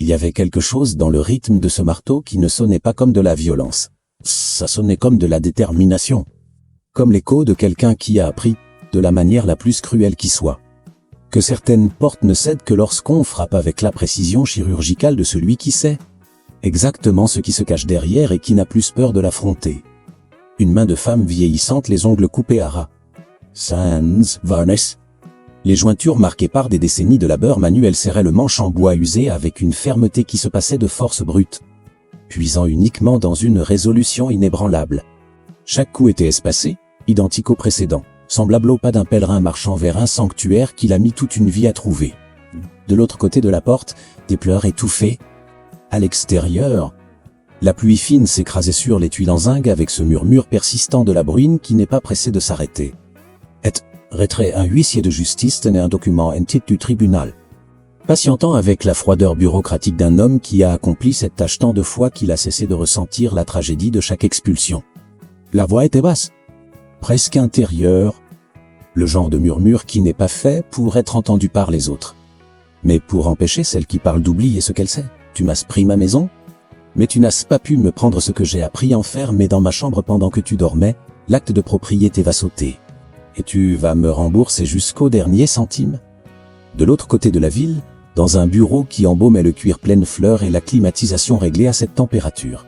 Il y avait quelque chose dans le rythme de ce marteau qui ne sonnait pas comme de la violence. Ça sonnait comme de la détermination. Comme l'écho de quelqu'un qui a appris, de la manière la plus cruelle qui soit, que certaines portes ne cèdent que lorsqu'on frappe avec la précision chirurgicale de celui qui sait exactement ce qui se cache derrière et qui n'a plus peur de l'affronter. Une main de femme vieillissante, les ongles coupés à ras. Sans varnish. Les jointures marquées par des décennies de labeur manuel serraient le manche en bois usé avec une fermeté qui se passait de force brute, puisant uniquement dans une résolution inébranlable. Chaque coup était espacé, identique au précédent, semblable au pas d'un pèlerin marchant vers un sanctuaire qu'il a mis toute une vie à trouver. De l'autre côté de la porte, des pleurs étouffés. À l'extérieur, la pluie fine s'écrasait sur les tuiles en zinc avec ce murmure persistant de la bruine qui n'est pas pressé de s'arrêter. Retrait un huissier de justice tenait un document en titre du tribunal, patientant avec la froideur bureaucratique d'un homme qui a accompli cette tâche tant de fois qu'il a cessé de ressentir la tragédie de chaque expulsion. La voix était basse, presque intérieure, le genre de murmure qui n'est pas fait pour être entendu par les autres, mais pour empêcher celle qui parle d'oublier ce qu'elle sait. Tu m'as pris ma maison, mais tu n'as pas pu me prendre ce que j'ai appris enfermé dans ma chambre pendant que tu dormais, l'acte de propriété va sauter. Et tu vas me rembourser jusqu'au dernier centime. De l'autre côté de la ville, dans un bureau qui embaumait le cuir pleine fleurs et la climatisation réglée à cette température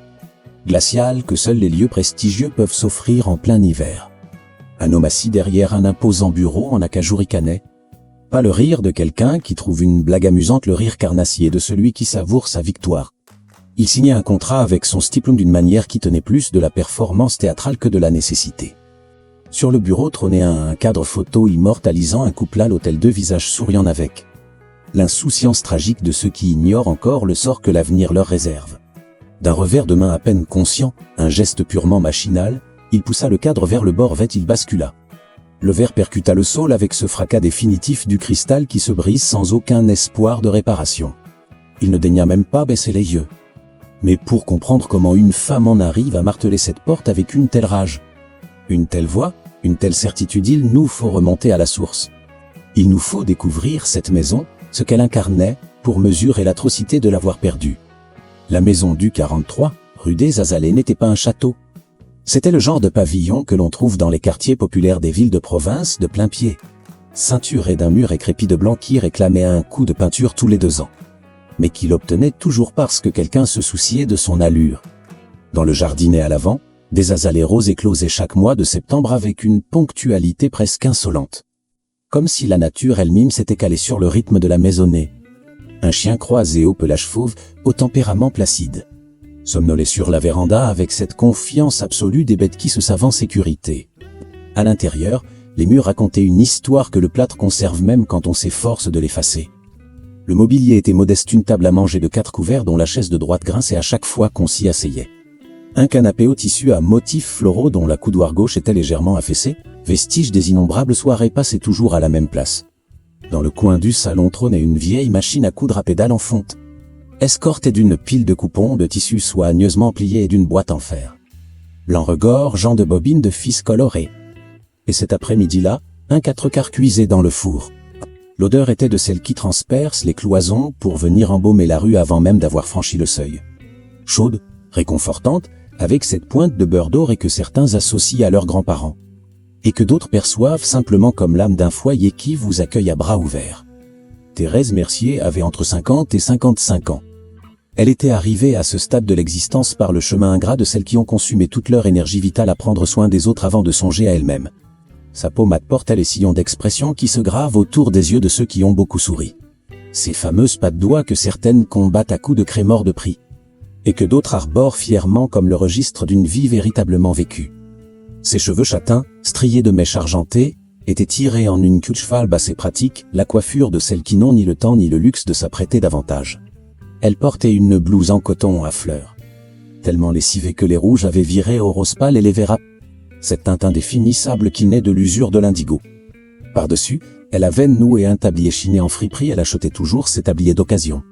glaciale que seuls les lieux prestigieux peuvent s'offrir en plein hiver. Un homme assis derrière un imposant bureau en acajou ricanait. Pas le rire de quelqu'un qui trouve une blague amusante, le rire carnassier de celui qui savoure sa victoire. Il signait un contrat avec son stiplum d'une manière qui tenait plus de la performance théâtrale que de la nécessité. Sur le bureau trônait un cadre photo immortalisant un couple à l'hôtel, deux visages souriants avec l'insouciance tragique de ceux qui ignorent encore le sort que l'avenir leur réserve. D'un revers de main à peine conscient, un geste purement machinal, il poussa le cadre vers le bord, il bascula. Le verre percuta le sol avec ce fracas définitif du cristal qui se brise sans aucun espoir de réparation. Il ne daigna même pas baisser les yeux. Mais pour comprendre comment une femme en arrive à marteler cette porte avec une telle rage, une telle voix, une telle certitude, il nous faut remonter à la source. Il nous faut découvrir cette maison, ce qu'elle incarnait, pour mesurer l'atrocité de l'avoir perdue. La maison du 43, rue des Azalées, n'était pas un château. C'était le genre de pavillon que l'on trouve dans les quartiers populaires des villes de province de plein pied, ceinturé d'un mur écrépi de blanc qui réclamait un coup de peinture tous les 2 ans, mais qu'il obtenait toujours parce que quelqu'un se souciait de son allure. Dans le jardinet à l'avant, des azalées roses éclosaient chaque mois de septembre avec une ponctualité presque insolente, comme si la nature elle-même s'était calée sur le rythme de la maisonnée. Un chien croisé au pelage fauve, au tempérament placide, somnolait sur la véranda avec cette confiance absolue des bêtes qui se savent en sécurité. À l'intérieur, les murs racontaient une histoire que le plâtre conserve même quand on s'efforce de l'effacer. Le mobilier était modeste, une table à manger de 4 couverts dont la chaise de droite grinçait à chaque fois qu'on s'y asseyait. Un canapé au tissu à motifs floraux dont la coudoir gauche était légèrement affaissée, vestige des innombrables soirées passées toujours à la même place. Dans le coin du salon trônait une vieille machine à coudre à pédale en fonte, escortée d'une pile de coupons de tissu soigneusement pliés et d'une boîte en fer blanc regorgeant de bobines de fils colorés. Et cet après-midi-là, un 4/4 cuisait dans le four. L'odeur était de celle qui transperce les cloisons pour venir embaumer la rue avant même d'avoir franchi le seuil. Chaude, réconfortante, avec cette pointe de beurre doré que certains associent à leurs grands-parents, et que d'autres perçoivent simplement comme l'âme d'un foyer qui vous accueille à bras ouverts. Thérèse Mercier avait entre 50 et 55 ans. Elle était arrivée à ce stade de l'existence par le chemin ingrat de celles qui ont consumé toute leur énergie vitale à prendre soin des autres avant de songer à elles-mêmes. Sa pommade portait les sillons d'expression qui se gravent autour des yeux de ceux qui ont beaucoup souri. Ces fameuses pattes d'oie que certaines combattent à coups de crémore de prix, et que d'autres arborent fièrement comme le registre d'une vie véritablement vécue. Ses cheveux châtains, striés de mèches argentées, étaient tirés en une queue de cheval assez pratique, la coiffure de celles qui n'ont ni le temps ni le luxe de s'apprêter davantage. Elle portait une blouse en coton à fleurs, tellement lessivée que les rouges avaient viré au rose pâle et les verts, cette teinte indéfinissable qui naît de l'usure de l'indigo. Par-dessus, elle avait noué un tablier chiné en friperie. Elle achetait toujours ses tabliers d'occasion.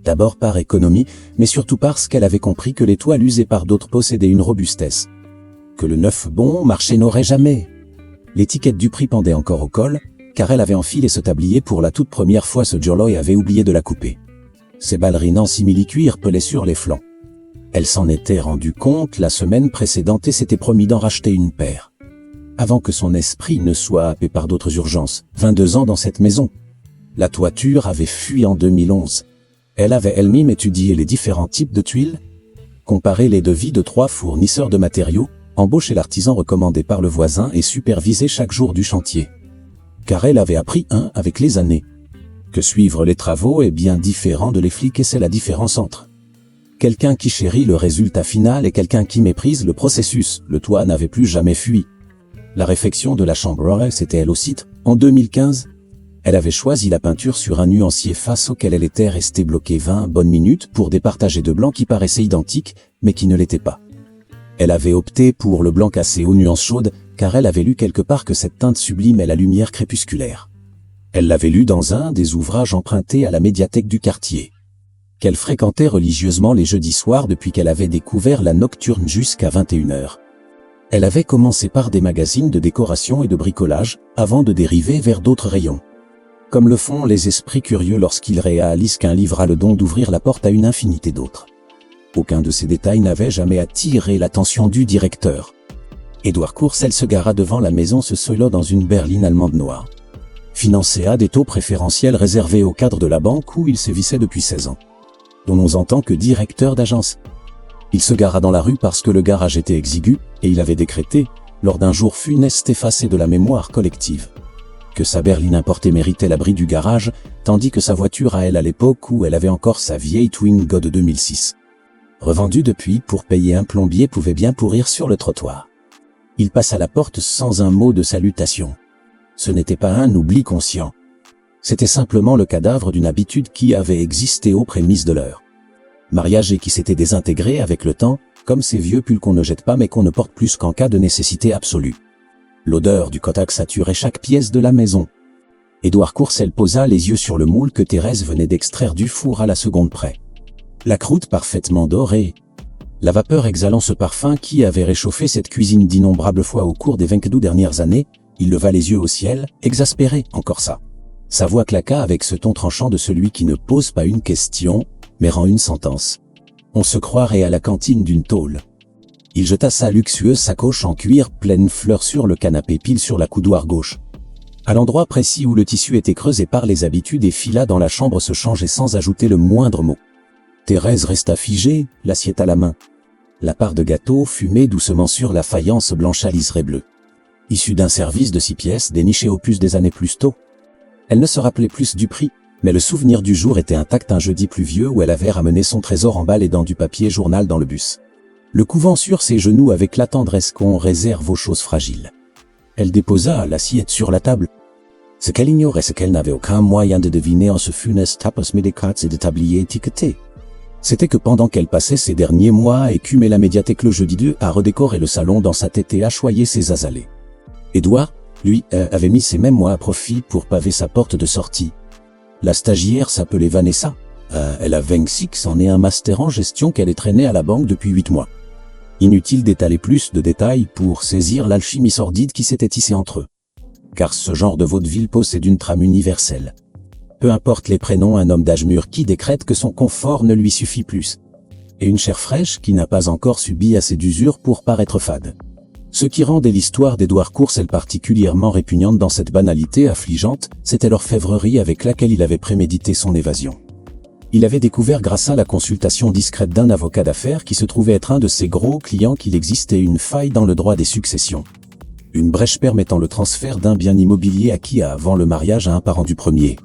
D'abord par économie, mais surtout parce qu'elle avait compris que les toiles usées par d'autres possédaient une robustesse que le neuf bon marché n'aurait jamais. L'étiquette du prix pendait encore au col, car elle avait enfilé ce tablier pour la toute première fois ce jour-là et avait oublié de la couper. Ses ballerines en simili-cuir pelaient sur les flancs. Elle s'en était rendue compte la semaine précédente et s'était promis d'en racheter une paire. Avant que son esprit ne soit happé par d'autres urgences, 22 ans dans cette maison. La toiture avait fui en 2011. Elle avait elle-même étudié les différents types de tuiles, comparé les devis de 3 fournisseurs de matériaux, embauché l'artisan recommandé par le voisin et supervisé chaque jour du chantier. Car elle avait appris avec les années. Que suivre les travaux est bien différent de les flics et c'est la différence entre quelqu'un qui chérit le résultat final et quelqu'un qui méprise le processus. Le toit n'avait plus jamais fui. La réfection de la chambre, c'était elle aussi, en 2015. Elle avait choisi la peinture sur un nuancier face auquel elle était restée bloquée 20 bonnes minutes pour départager de blancs qui paraissaient identiques, mais qui ne l'étaient pas. Elle avait opté pour le blanc cassé aux nuances chaudes, car elle avait lu quelque part que cette teinte sublime est la lumière crépusculaire. Elle l'avait lu dans un des ouvrages empruntés à la médiathèque du quartier. Qu'elle fréquentait religieusement les jeudis soirs depuis qu'elle avait découvert la nocturne jusqu'à 21h. Elle avait commencé par des magazines de décoration et de bricolage, avant de dériver vers d'autres rayons. Comme le font les esprits curieux lorsqu'ils réalisent qu'un livre a le don d'ouvrir la porte à une infinité d'autres. Aucun de ces détails n'avait jamais attiré l'attention du directeur. Édouard Courcelles se gara devant la maison ce solo dans une berline allemande noire. Financé à des taux préférentiels réservés aux cadres de la banque où il sévissait depuis 16 ans. Dont on entend que directeur d'agence. Il se gara dans la rue parce que le garage était exigu, et il avait décrété, lors d'un jour funeste effacé de la mémoire collective, que sa berline importée méritait l'abri du garage, tandis que sa voiture à elle à l'époque où elle avait encore sa vieille Twingo de 2006. Revendue depuis pour payer un plombier pouvait bien pourrir sur le trottoir. Il passa la porte sans un mot de salutation. Ce n'était pas un oubli conscient. C'était simplement le cadavre d'une habitude qui avait existé aux prémices de l'heure. Mariage et qui s'était désintégré avec le temps, comme ces vieux pulls qu'on ne jette pas mais qu'on ne porte plus qu'en cas de nécessité absolue. L'odeur du Kotak saturait chaque pièce de la maison. Édouard Courcelles posa les yeux sur le moule que Thérèse venait d'extraire du four à la seconde près. La croûte parfaitement dorée. La vapeur exhalant ce parfum qui avait réchauffé cette cuisine d'innombrables fois au cours des 22 dernières années, il leva les yeux au ciel, exaspéré, encore ça. Sa voix claqua avec ce ton tranchant de celui qui ne pose pas une question, mais rend une sentence. On se croirait à la cantine d'une tôle. Il jeta sa luxueuse sacoche en cuir pleine fleurs sur le canapé pile sur la coudoir gauche. À l'endroit précis où le tissu était creusé par les habitudes et fila dans la chambre se changer sans ajouter le moindre mot. Thérèse resta figée, l'assiette à la main. La part de gâteau fumait doucement sur la faïence blanche à liseré bleu. Issue d'un service de 6 pièces déniché au plus des années plus tôt. Elle ne se rappelait plus du prix. Mais le souvenir du jour était intact un jeudi pluvieux où elle avait ramené son trésor emballé dans du papier journal dans le bus. Le couvant sur ses genoux avec la tendresse qu'on réserve aux choses fragiles. Elle déposa l'assiette sur la table. Ce qu'elle ignorait, c'est qu'elle n'avait aucun moyen de deviner en ce funeste tapas mais des cartes et des tabliers étiquetés. C'était que pendant qu'elle passait ses derniers mois à écumer la médiathèque le jeudi 2 à redécorer le salon dans sa tête et à choyer ses azalées. Édouard, lui, avait mis ces mêmes mois à profit pour paver sa porte de sortie. La stagiaire s'appelait Vanessa. Elle a 26 ans et un master en gestion qu'elle est traînée à la banque depuis 8 mois. Inutile d'étaler plus de détails pour saisir l'alchimie sordide qui s'était tissée entre eux. Car ce genre de vaudeville possède une trame universelle. Peu importe les prénoms, un homme d'âge mûr qui décrète que son confort ne lui suffit plus. Et une chair fraîche qui n'a pas encore subi assez d'usure pour paraître fade. Ce qui rendait l'histoire d'Édouard Courcelles particulièrement répugnante dans cette banalité affligeante, c'était l'orfèvrerie avec laquelle il avait prémédité son évasion. Il avait découvert grâce à la consultation discrète d'un avocat d'affaires qui se trouvait être un de ses gros clients qu'il existait une faille dans le droit des successions. Une brèche permettant le transfert d'un bien immobilier acquis avant le mariage à un parent du premier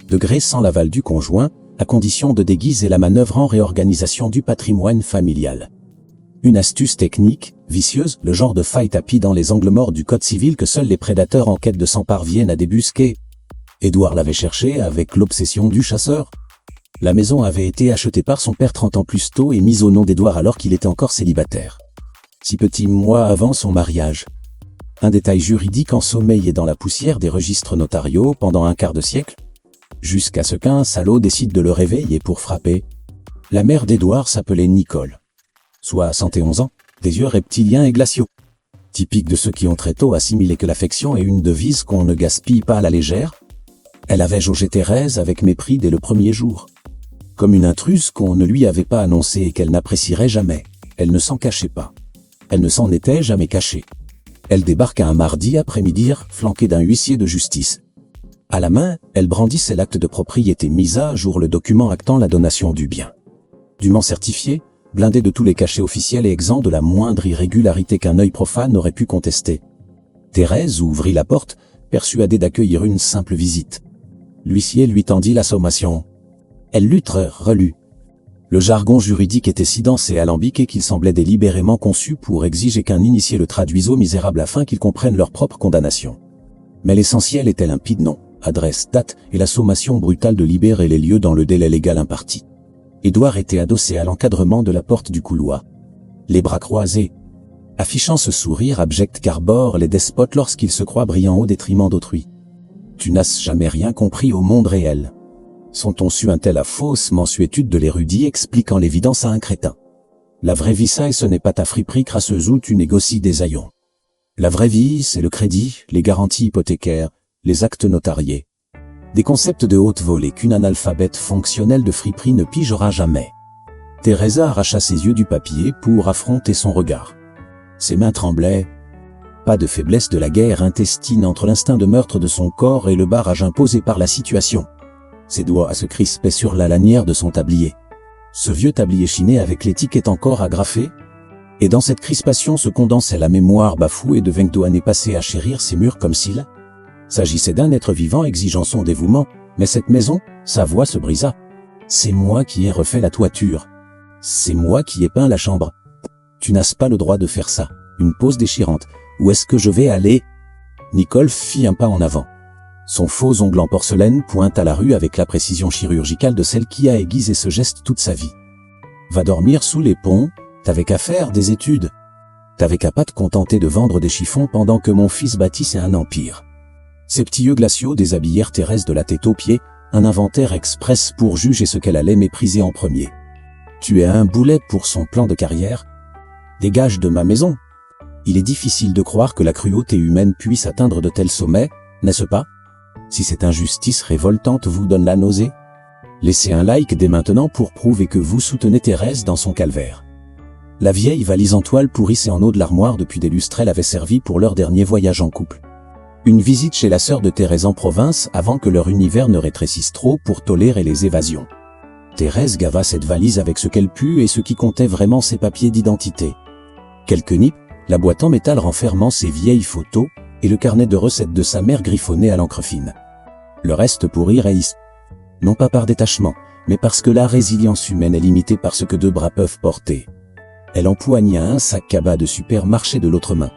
degré sans l'aval du conjoint, à condition de déguiser la manœuvre en réorganisation du patrimoine familial. Une astuce technique, vicieuse, le genre de faille tapis dans les angles morts du code civil que seuls les prédateurs en quête de sang parviennent à débusquer. Édouard l'avait cherché avec l'obsession du chasseur. La maison avait été achetée par son père 30 ans plus tôt et mise au nom d'Édouard alors qu'il était encore célibataire. 6 petits mois avant son mariage. Un détail juridique ensommeillé dans la poussière des registres notariaux pendant un quart de siècle, jusqu'à ce qu'un salaud décide de le réveiller pour frapper. La mère d'Édouard s'appelait Nicole. Soit 111 ans, des yeux reptiliens et glaciaux. Typique de ceux qui ont très tôt assimilé que l'affection est une devise qu'on ne gaspille pas à la légère. Elle avait jaugé Thérèse avec mépris dès le premier jour. Comme une intruse qu'on ne lui avait pas annoncée et qu'elle n'apprécierait jamais. Elle ne s'en cachait pas. Elle ne s'en était jamais cachée. Elle débarque un mardi après-midi, flanquée d'un huissier de justice. À la main, elle brandissait l'acte de propriété mis à jour, le document actant la donation du bien. Dûment certifié, blindé de tous les cachets officiels et exempt de la moindre irrégularité qu'un œil profane aurait pu contester. Thérèse ouvrit la porte, persuadée d'accueillir une simple visite. L'huissier lui tendit la sommation. Elle lut, relut. Le jargon juridique était si dense et alambiqué qu'il semblait délibérément conçu pour exiger qu'un initié le traduise aux misérables afin qu'ils comprennent leur propre condamnation. Mais l'essentiel était limpide: nom, adresse, date et la sommation brutale de libérer les lieux dans le délai légal imparti. Édouard était adossé à l'encadrement de la porte du couloir, les bras croisés, affichant ce sourire abject qu'arborent les despotes lorsqu'ils se croient brillants au détriment d'autrui. Tu n'as jamais rien compris au monde réel. Son ton suintait la fausse mansuétude de l'érudit expliquant l'évidence à un crétin. La vraie vie, ça, et ce n'est pas ta friperie crasseuse où tu négocies des haillons. La vraie vie, c'est le crédit, les garanties hypothécaires, les actes notariés. Des concepts de haute volée qu'une analphabète fonctionnelle de friperie ne pigera jamais. Teresa arracha ses yeux du papier pour affronter son regard. Ses mains tremblaient. Pas de faiblesse de la guerre intestine entre l'instinct de meurtre de son corps et le barrage imposé par la situation. Ses doigts se crispaient sur la lanière de son tablier. Ce vieux tablier chiné avec l'étiquette encore agrafée. Et dans cette crispation se condensait la mémoire bafouée de 22 années passées à chérir ces murs comme s'il s'agissait d'un être vivant exigeant son dévouement. Mais cette maison, sa voix se brisa. C'est moi qui ai refait la toiture. C'est moi qui ai peint la chambre. Tu n'as pas le droit de faire ça. Une pause déchirante. Où est-ce que je vais aller? Nicole fit un pas en avant. Son faux ongle en porcelaine pointe à la rue avec la précision chirurgicale de celle qui a aiguisé ce geste toute sa vie. Va dormir sous les ponts, t'avais qu'à faire des études. T'avais qu'à pas te contenter de vendre des chiffons pendant que mon fils bâtissait un empire. Ses petits yeux glaciaux déshabillèrent Thérèse de la tête aux pieds, un inventaire express pour juger ce qu'elle allait mépriser en premier. Tu es un boulet pour son plan de carrière? Dégage de ma maison. Il est difficile de croire que la cruauté humaine puisse atteindre de tels sommets, n'est-ce pas? Si cette injustice révoltante vous donne la nausée, laissez un like dès maintenant pour prouver que vous soutenez Thérèse dans son calvaire. La vieille valise en toile pourrissée en haut de l'armoire depuis des lustrelles avait servi pour leur dernier voyage en couple. Une visite chez la sœur de Thérèse en province avant que leur univers ne rétrécisse trop pour tolérer les évasions. Thérèse gava cette valise avec ce qu'elle put et ce qui comptait vraiment ses papiers d'identité. Quelques nippes, la boîte en métal renfermant ses vieilles photos, et le carnet de recettes de sa mère griffonné à l'encre fine. Le reste pour Iris. Non pas par détachement, mais parce que la résilience humaine est limitée par ce que deux bras peuvent porter. Elle empoigna un sac cabas de supermarché de l'autre main.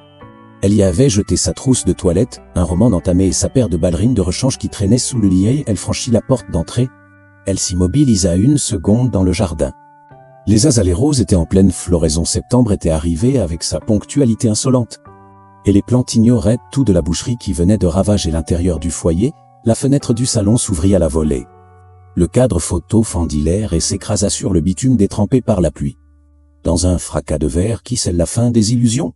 Elle y avait jeté sa trousse de toilette, un roman entamé et sa paire de ballerines de rechange qui traînaient sous le lit et elle franchit la porte d'entrée. Elle s'immobilisa une seconde dans le jardin. Les azalées roses étaient en pleine floraison, septembre était arrivé avec sa ponctualité insolente. Et les plantes ignoraient tout de la boucherie qui venait de ravager l'intérieur du foyer, la fenêtre du salon s'ouvrit à la volée. Le cadre photo fendit l'air et s'écrasa sur le bitume détrempé par la pluie. Dans un fracas de verre qui scelle la fin des illusions.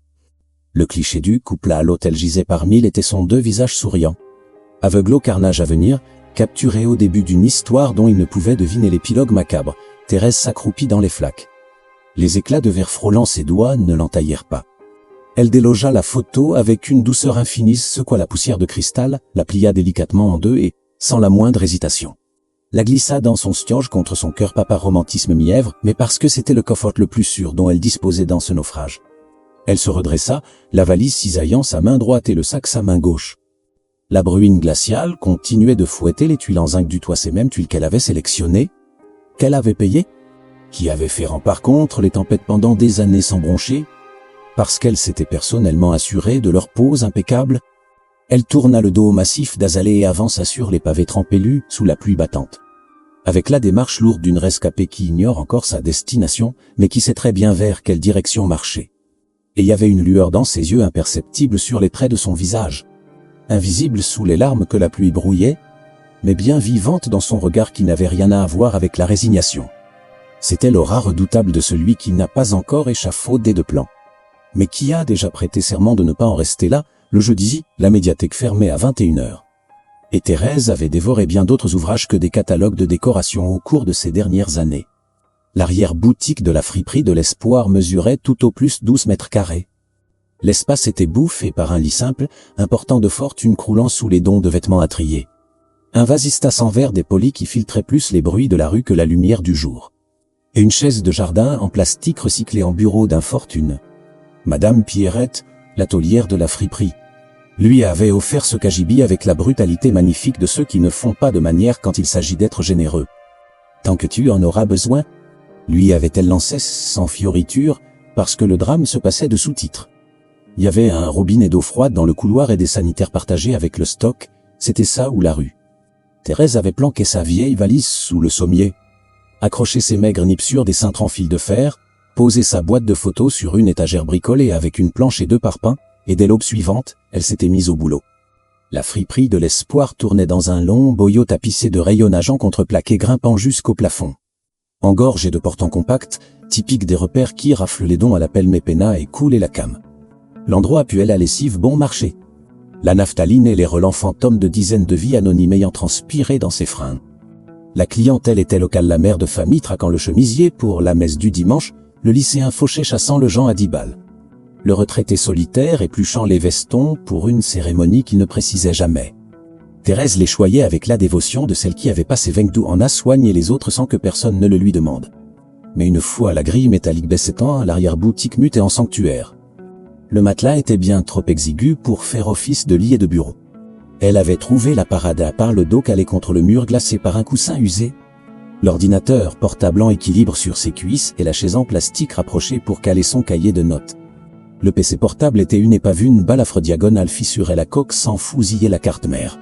Le cliché du couple à l'hôtel gisait par mille était son deux visages souriants. Aveugle au carnage à venir, capturé au début d'une histoire dont il ne pouvait deviner l'épilogue macabre, Thérèse s'accroupit dans les flaques. Les éclats de verre frôlant ses doigts ne l'entaillèrent pas. Elle délogea la photo avec une douceur infinie, secoua la poussière de cristal, la plia délicatement en deux et, sans la moindre hésitation, la glissa dans son stioge contre son cœur, pas par romantisme mièvre, mais parce que c'était le coffre le plus sûr dont elle disposait dans ce naufrage. Elle se redressa, la valise cisaillant sa main droite et le sac sa main gauche. La bruine glaciale continuait de fouetter les tuiles en zinc du toit, ces mêmes tuiles qu'elle avait sélectionnées, qu'elle avait payées, qui avaient fait rempart contre les tempêtes pendant des années sans broncher. Parce qu'elle s'était personnellement assurée de leur pose impeccable, elle tourna le dos au massif d'azalées et avança sur les pavés trempés sous la pluie battante. Avec la démarche lourde d'une rescapée qui ignore encore sa destination, mais qui sait très bien vers quelle direction marcher. Et il y avait une lueur dans ses yeux imperceptible sur les traits de son visage, invisible sous les larmes que la pluie brouillait, mais bien vivante dans son regard qui n'avait rien à voir avec la résignation. C'était l'aura redoutable de celui qui n'a pas encore échafaudé de plan, mais qui a déjà prêté serment de ne pas en rester là, le jeudi, la médiathèque fermée à 21h. Et Thérèse avait dévoré bien d'autres ouvrages que des catalogues de décoration au cours de ces dernières années. L'arrière-boutique de la friperie de l'Espoir mesurait tout au plus 12 mètres carrés. L'espace était bouffé par un lit simple, un portant de fortune croulant sous les dons de vêtements à trier. Un vasistas en verre dépoli qui filtrait plus les bruits de la rue que la lumière du jour. Et une chaise de jardin en plastique recyclée en bureau d'infortune. Madame Pierrette, la taulière de la friperie, lui avait offert ce cagibi avec la brutalité magnifique de ceux qui ne font pas de manière quand il s'agit d'être généreux. Tant que tu en auras besoin, lui avait-elle lancé sans fioriture, parce que le drame se passait de sous-titres. Il y avait un robinet d'eau froide dans le couloir et des sanitaires partagés avec le stock, c'était ça ou la rue. Thérèse avait planqué sa vieille valise sous le sommier, accroché ses maigres nippes sur des cintres en fil de fer, posé sa boîte de photos sur une étagère bricolée avec une planche et 2 parpaings, et dès l'aube suivante, elle s'était mise au boulot. La friperie de l'Espoir tournait dans un long boyau tapissé de rayonnage en contreplaqué grimpant jusqu'au plafond. Engorgé de portants compacts, typique des repères qui raflent les dons à la pelle mépena et coulent la came. L'endroit puait la lessive bon marché. La naphtaline et les relents fantômes de dizaines de vies anonymes ayant transpiré dans ses freins. La clientèle était locale, la mère de famille traquant le chemisier pour la messe du dimanche, le lycéen fauché chassant le Jean à 10 balles. Le retraité solitaire épluchant les vestons pour une cérémonie qu'il ne précisait jamais. Thérèse les choyait avec la dévotion de celle qui avait passé Vengdou en a soigné les autres sans que personne ne le lui demande. Mais une fois la grille métallique baissant, l'arrière-boutique mutait en sanctuaire. Le matelas était bien trop exigu pour faire office de lit et de bureau. Elle avait trouvé la parade à part le dos calé contre le mur glacé par un coussin usé. L'ordinateur portable en équilibre sur ses cuisses et la chaise en plastique rapprochée pour caler son cahier de notes. Le PC portable était une épave, une balafre diagonale fissurait la coque sans fousiller la carte mère.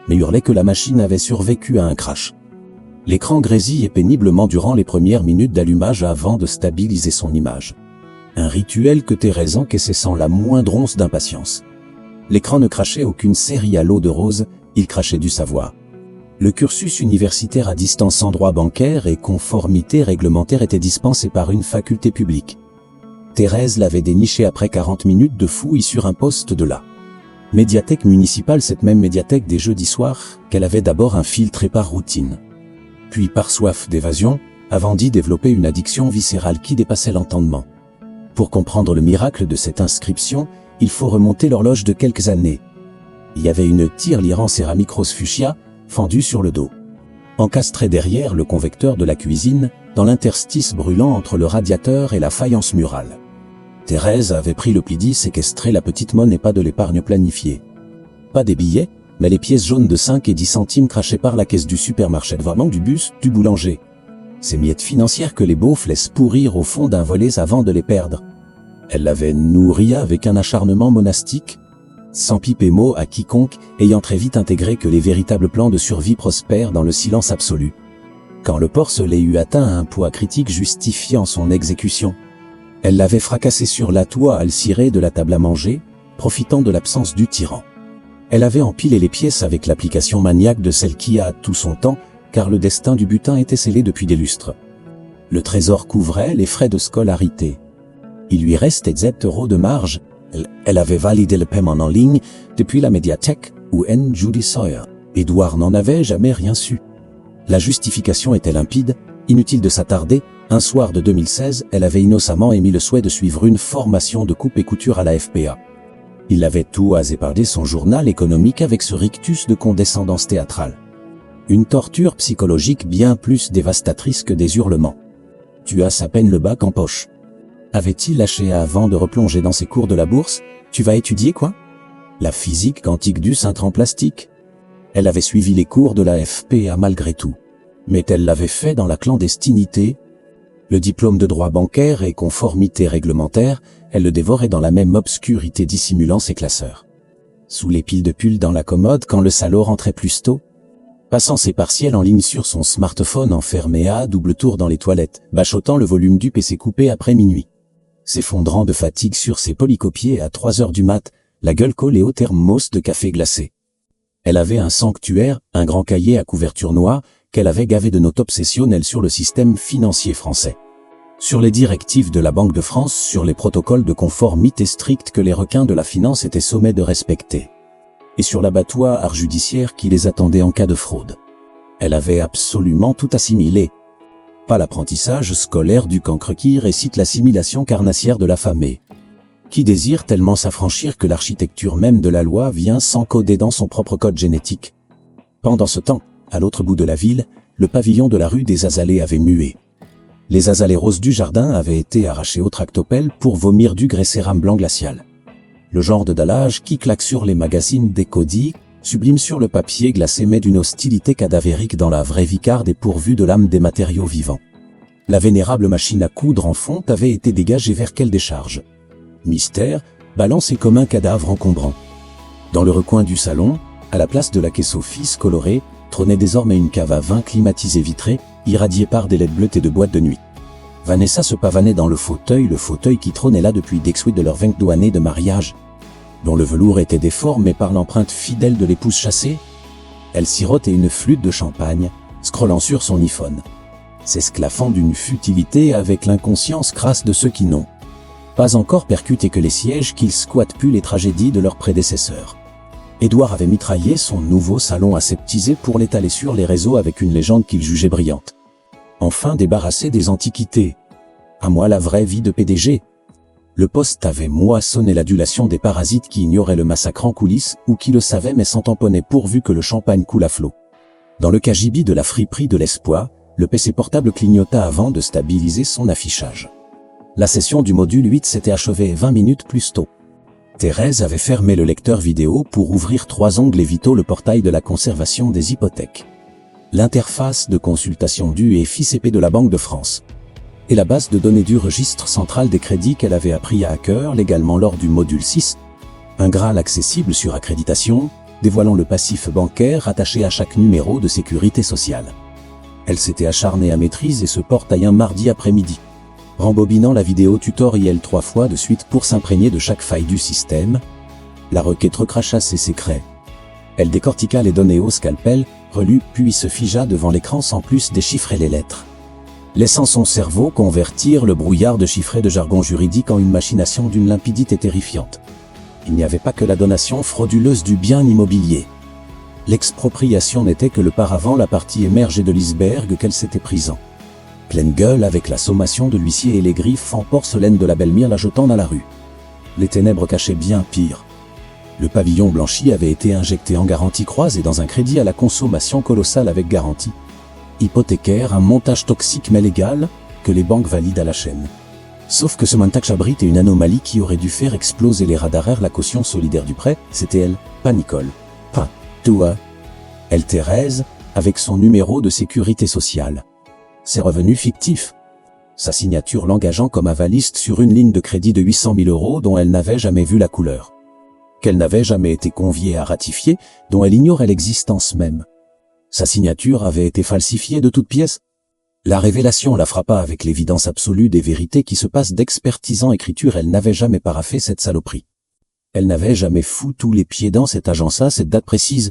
Mais hurlait que la machine avait survécu à un crash. L'écran grésillait péniblement durant les premières minutes d'allumage avant de stabiliser son image. Un rituel que Thérèse encaissait sans la moindre once d'impatience. L'écran ne crachait aucune série à l'eau de rose, il crachait du savoir. Le cursus universitaire à distance en droit bancaire et conformité réglementaire était dispensé par une faculté publique. Thérèse l'avait déniché après 40 minutes de fouilles sur un poste de la médiathèque municipale, cette même médiathèque des jeudis soirs, qu'elle avait d'abord infiltrée par routine. Puis par soif d'évasion, avant d'y développer une addiction viscérale qui dépassait l'entendement. Pour comprendre le miracle de cette inscription, il faut remonter l'horloge de quelques années. Il y avait une tirelire en céramique rose fuchsia, fendue sur le dos. Encastrée derrière le convecteur de la cuisine, dans l'interstice brûlant entre le radiateur et la faïence murale. Thérèse avait pris le pli 10, séquestré la petite monnaie, pas de l'épargne planifiée. Pas des billets, mais les pièces jaunes de 5 et 10 centimes crachées par la caisse du supermarché, vraiment du bus, du boulanger. Ces miettes financières que les beaufs laissent pourrir au fond d'un volet avant de les perdre. Elle l'avait nourrie avec un acharnement monastique, sans piper mot à quiconque, ayant très vite intégré que les véritables plans de survie prospèrent dans le silence absolu. Quand le porcelet eut atteint un poids critique justifiant son exécution, elle l'avait fracassé sur la toile cirée de la table à manger, profitant de l'absence du tyran. Elle avait empilé les pièces avec l'application maniaque de celle qui a tout son temps, car le destin du butin était scellé depuis des lustres. Le trésor couvrait les frais de scolarité. Il lui restait 7 € de marge. Elle avait validé le paiement en ligne depuis la médiathèque ou N. Judy Sawyer. Édouard n'en avait jamais rien su. La justification était limpide, inutile de s'attarder. Un soir de 2016, elle avait innocemment émis le souhait de suivre une formation de coupe et couture à la FPA. Il avait tout épargné son journal économique avec ce rictus de condescendance théâtrale. Une torture psychologique bien plus dévastatrice que des hurlements. Tu as à peine le bac en poche. Avait-il lâché avant de replonger dans ses cours de la bourse? Tu vas étudier quoi? La physique quantique du cintre en plastique. Elle avait suivi les cours de la FPA malgré tout. Mais elle l'avait fait dans la clandestinité. Le diplôme de droit bancaire et conformité réglementaire, elle le dévorait dans la même obscurité dissimulant ses classeurs. Sous les piles de pulls dans la commode quand le salaud rentrait plus tôt. Passant ses partiels en ligne sur son smartphone enfermé à double tour dans les toilettes, bachotant le volume du PC coupé après minuit. S'effondrant de fatigue sur ses polycopiés à 3 heures du mat, la gueule collée au thermos de café glacé. Elle avait un sanctuaire, un grand cahier à couverture noire, qu'elle avait gavé de notes obsessionnelles sur le système financier français. Sur les directives de la Banque de France, sur les protocoles de conformité stricts que les requins de la finance étaient sommés de respecter. et sur l'abattoir judiciaire qui les attendait en cas de fraude. Elle avait absolument tout assimilé. Pas l'apprentissage scolaire du cancre qui récite l'assimilation carnassière de l'affamé, qui désire tellement s'affranchir que l'architecture même de la loi vient s'encoder dans son propre code génétique. Pendant ce temps, à l'autre bout de la ville, le pavillon de la rue des Azalées avait mué. Les azalées roses du jardin avaient été arrachées au tractopelle pour vomir du grésséram blanc glacial. Le genre de dallage qui claque sur les magazines des codis, sublime sur le papier glacé mais d'une hostilité cadavérique dans la vraie vie car dépourvue de l'âme des matériaux vivants. La vénérable machine à coudre en fonte avait été dégagée vers quelle décharge. Mystère, balancé comme un cadavre encombrant. Dans le recoin du salon, à la place de la caisse office colorée, trônait désormais une cave à vin climatisée vitrée, irradiée par des LED bleutées de boîtes de nuit. Vanessa se pavanait dans le fauteuil qui trônait là depuis des suites de leurs 22 années de mariage, dont le velours était déformé par l'empreinte fidèle de l'épouse chassée. Elle sirotait une flûte de champagne, scrollant sur son iPhone, s'esclaffant d'une futilité avec l'inconscience crasse de ceux qui n'ont pas encore percuté que les sièges qu'ils squattent pu les tragédies de leurs prédécesseurs. Édouard avait mitraillé son nouveau salon aseptisé pour l'étaler sur les réseaux avec une légende qu'il jugeait brillante. Enfin débarrassé des antiquités. À moi la vraie vie de PDG. Le poste avait moissonné l'adulation des parasites qui ignoraient le massacre en coulisses ou qui le savaient mais s'en tamponnaient pourvu que le champagne coule à flot. Dans le cagibi de la friperie de l'espoir, le PC portable clignota avant de stabiliser son affichage. La session du module 8 s'était achevée 20 minutes plus tôt. Thérèse avait fermé le lecteur vidéo pour ouvrir 3 onglets vitaux le portail de la conservation des hypothèques, l'interface de consultation du FICP de la Banque de France, et la base de données du registre central des crédits qu'elle avait appris à cœur légalement lors du module 6, un Graal accessible sur accréditation, dévoilant le passif bancaire rattaché à chaque numéro de sécurité sociale. Elle s'était acharnée à maîtriser ce portail un mardi après-midi, rembobinant la vidéo tutoriel 3 fois de suite pour s'imprégner de chaque faille du système. La requête recracha ses secrets. Elle décortiqua les données au scalpel, relut puis se figea devant l'écran sans plus déchiffrer les lettres, laissant son cerveau convertir le brouillard de chiffrés de jargon juridique en une machination d'une limpidité terrifiante. Il n'y avait pas que la donation frauduleuse du bien immobilier. L'expropriation n'était que le paravent, la partie émergée de l'iceberg qu'elle s'était prise en pleine gueule avec la sommation de l'huissier et les griffes en porcelaine de la belle-mire la jetant dans la rue. Les ténèbres cachaient bien pire. Le pavillon blanchi avait été injecté en garantie croisée dans un crédit à la consommation colossale avec garantie hypothécaire, un montage toxique mais légal, que les banques valident à la chaîne. Sauf que ce montage abrite une anomalie qui aurait dû faire exploser les radars. La caution solidaire du prêt, c'était elle, pas Nicole, pas toi, elle Thérèse, avec son numéro de sécurité sociale. Ses revenus fictifs. Sa signature l'engageant comme avaliste sur une ligne de crédit de 800 000 € dont elle n'avait jamais vu la couleur, qu'elle n'avait jamais été conviée à ratifier, dont elle ignorait l'existence même. Sa signature avait été falsifiée de toutes pièces. La révélation la frappa avec l'évidence absolue des vérités qui se passent d'expertise en écriture. Elle n'avait jamais paraphé cette saloperie. Elle n'avait jamais foutu les pieds dans cette agence à cette date précise.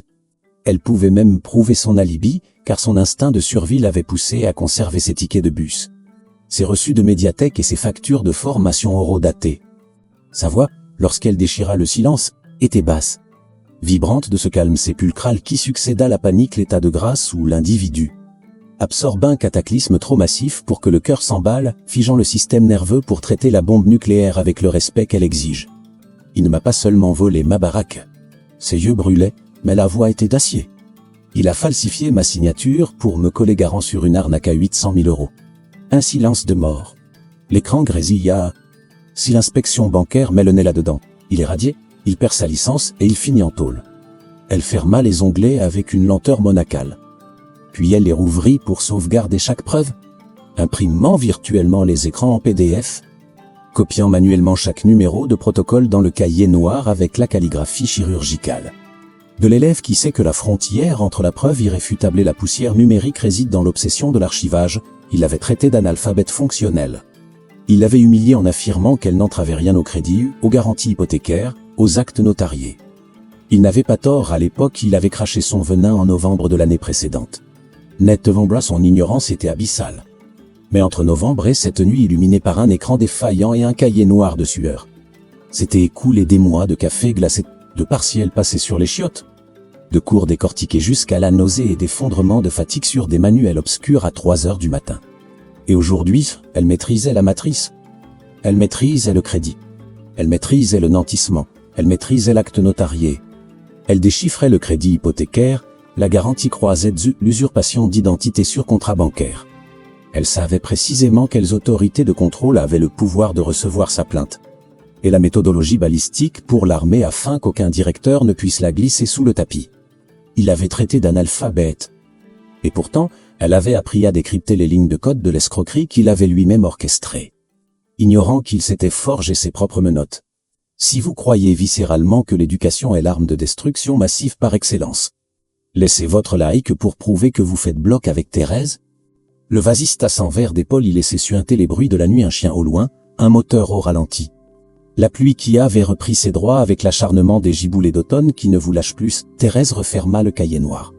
Elle pouvait même prouver son alibi, car son instinct de survie l'avait poussée à conserver ses tickets de bus, ses reçus de médiathèque et ses factures de formation horodatées. Sa voix, lorsqu'elle déchira le silence, était basse, vibrante de ce calme sépulcral qui succéda à la panique, l'état de grâce où l'individu absorbe un cataclysme trop massif pour que le cœur s'emballe, figeant le système nerveux pour traiter la bombe nucléaire avec le respect qu'elle exige. Il ne m'a pas seulement volé ma baraque. Ses yeux brûlaient, mais la voix était d'acier. Il a falsifié ma signature pour me coller garant sur une arnaque à 800 000 €. Un silence de mort. L'écran grésilla. Si l'inspection bancaire met le nez là-dedans, il est radié, il perd sa licence et il finit en tôle. Elle ferma les onglets avec une lenteur monacale. Puis elle les rouvrit pour sauvegarder chaque preuve, imprimant virtuellement les écrans en PDF, copiant manuellement chaque numéro de protocole dans le cahier noir avec la calligraphie chirurgicale de l'élève qui sait que la frontière entre la preuve irréfutable et la poussière numérique réside dans l'obsession de l'archivage. Il l'avait traité d'analphabète fonctionnel. Il l'avait humiliée en affirmant qu'elle n'entravait rien au crédit, aux garanties hypothécaires, aux actes notariés. Il n'avait pas tort à l'époque, il avait craché son venin en novembre de l'année précédente. Net devant son ignorance était abyssale. Mais entre novembre et cette nuit illuminée par un écran défaillant et un cahier noir de sueur, s'étaient écoulés des mois de café glacé. de partiels passés sur les chiottes, de cours décortiqués jusqu'à la nausée et d'effondrements de fatigue sur des manuels obscurs à 3 heures du matin. Et aujourd'hui, elle maîtrisait la matrice. Elle maîtrisait le crédit. Elle maîtrisait le nantissement. Elle maîtrisait l'acte notarié. Elle déchiffrait le crédit hypothécaire, la garantie croisette, l'usurpation d'identité sur contrat bancaire. Elle savait précisément quelles autorités de contrôle avaient le pouvoir de recevoir sa plainte. Et la méthodologie balistique pour l'armée afin qu'aucun directeur ne puisse la glisser sous le tapis. Il avait traité d'analphabète. Et pourtant, elle avait appris à décrypter les lignes de code de l'escroquerie qu'il avait lui-même orchestrée. Ignorant qu'il s'était forgé ses propres menottes. Si vous croyez viscéralement que l'éducation est l'arme de destruction massive par excellence, laissez votre like pour prouver que vous faites bloc avec Thérèse. Le vasistas en verre d'épaule y laissait suinter les bruits de la nuit, un chien au loin, un moteur au ralenti. La pluie qui avait repris ses droits avec l'acharnement des giboulées d'automne qui ne vous lâchent plus. Thérèse referma le cahier noir.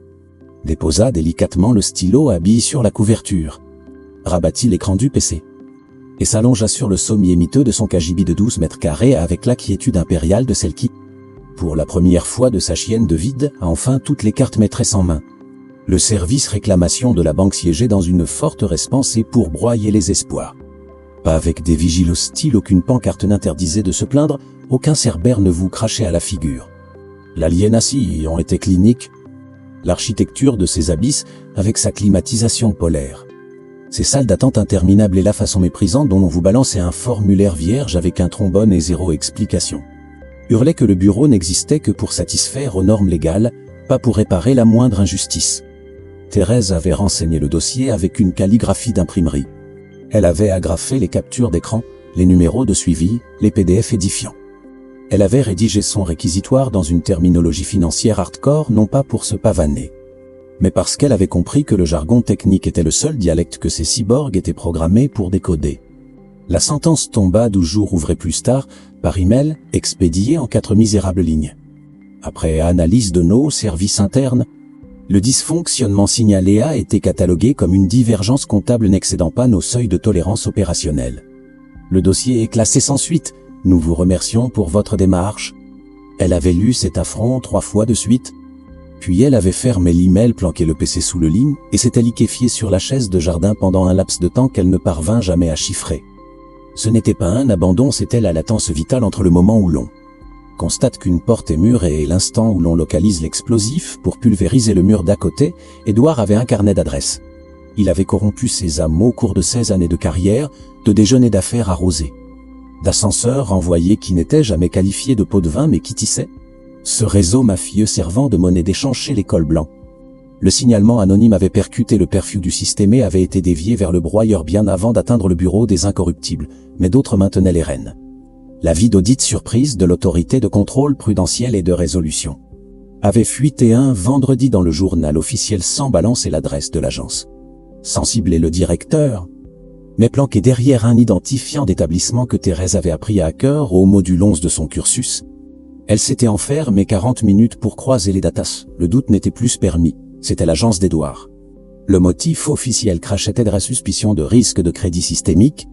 Déposa délicatement le stylo habillé sur la couverture. Rabattit l'écran du PC. Et s'allongea sur le sommier miteux de son cagibi de 12 mètres carrés avec la quiétude impériale de celle qui, pour la première fois de sa chienne de vide, a enfin toutes les cartes maîtresses en main. Le service réclamation de la banque siégeait dans une forteresse pensée pour broyer les espoirs. Pas avec des vigiles hostiles, aucune pancarte n'interdisait de se plaindre, aucun cerbère ne vous crachait à la figure. L'aliénation était clinique. L'architecture de ces abysses, avec sa climatisation polaire. Ces salles d'attente interminables et la façon méprisante dont on vous balançait un formulaire vierge avec un trombone et 0 explication. Hurlait que le bureau n'existait que pour satisfaire aux normes légales, pas pour réparer la moindre injustice. Thérèse avait renseigné le dossier avec une calligraphie d'imprimerie. Elle avait agrafé les captures d'écran, les numéros de suivi, les PDF édifiants. Elle avait rédigé son réquisitoire dans une terminologie financière hardcore, non pas pour se pavaner, mais parce qu'elle avait compris que le jargon technique était le seul dialecte que ces cyborgs étaient programmés pour décoder. La sentence tomba 12 jours ouvrés plus tard, par email, expédiée en 4 misérables lignes. Après analyse de nos services internes, le dysfonctionnement signalé a été catalogué comme une divergence comptable n'excédant pas nos seuils de tolérance opérationnelle. Le dossier est classé sans suite. Nous vous remercions pour votre démarche. Elle avait lu cet affront 3 fois de suite. Puis elle avait fermé l'email, planqué le PC sous le lit et s'était liquéfiée sur la chaise de jardin pendant un laps de temps qu'elle ne parvint jamais à chiffrer. Ce n'était pas un abandon, c'était la latence vitale entre le moment où l'on constate qu'une porte est mûre et l'instant où l'on localise l'explosif pour pulvériser le mur d'à côté. Édouard avait un carnet d'adresses. Il avait corrompu ses âmes au cours de 16 années de carrière, de déjeuners d'affaires arrosés, d'ascenseurs envoyés qui n'étaient jamais qualifiés de pots de vin mais qui tissaient ce réseau mafieux servant de monnaie d'échange chez les cols blancs. Le signalement anonyme avait percuté le perfu du système et avait été dévié vers le broyeur bien avant d'atteindre le bureau des incorruptibles, mais d'autres maintenaient les rênes. L'avis d'audit surprise de l'autorité de contrôle prudentiel et de résolution avait fuité un vendredi dans le journal officiel sans balancer l'adresse de l'agence, sans cibler le directeur, mais planqué derrière un identifiant d'établissement que Thérèse avait appris à cœur au module 11 de son cursus. Elle s'était enfermée 40 minutes pour croiser les datas. Le doute n'était plus permis. C'était l'agence d'Édouard. Le motif officiel crachait de la suspicion de risque de crédit systémique.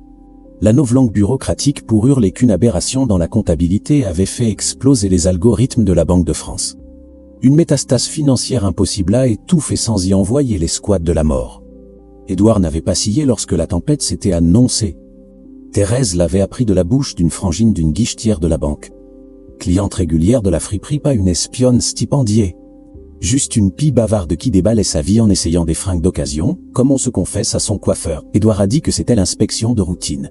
La novlangue bureaucratique pour hurler qu'une aberration dans la comptabilité avait fait exploser les algorithmes de la Banque de France. Une métastase financière impossible à étouffer sans y envoyer les squads de la mort. Édouard n'avait pas scié lorsque la tempête s'était annoncée. Thérèse l'avait appris de la bouche d'une frangine d'une guichetière de la banque. Cliente régulière de la friperie, pas une espionne stipendiée. Juste une pie bavarde qui déballait sa vie en essayant des fringues d'occasion, comme on se confesse à son coiffeur. Édouard a dit que c'était l'inspection de routine.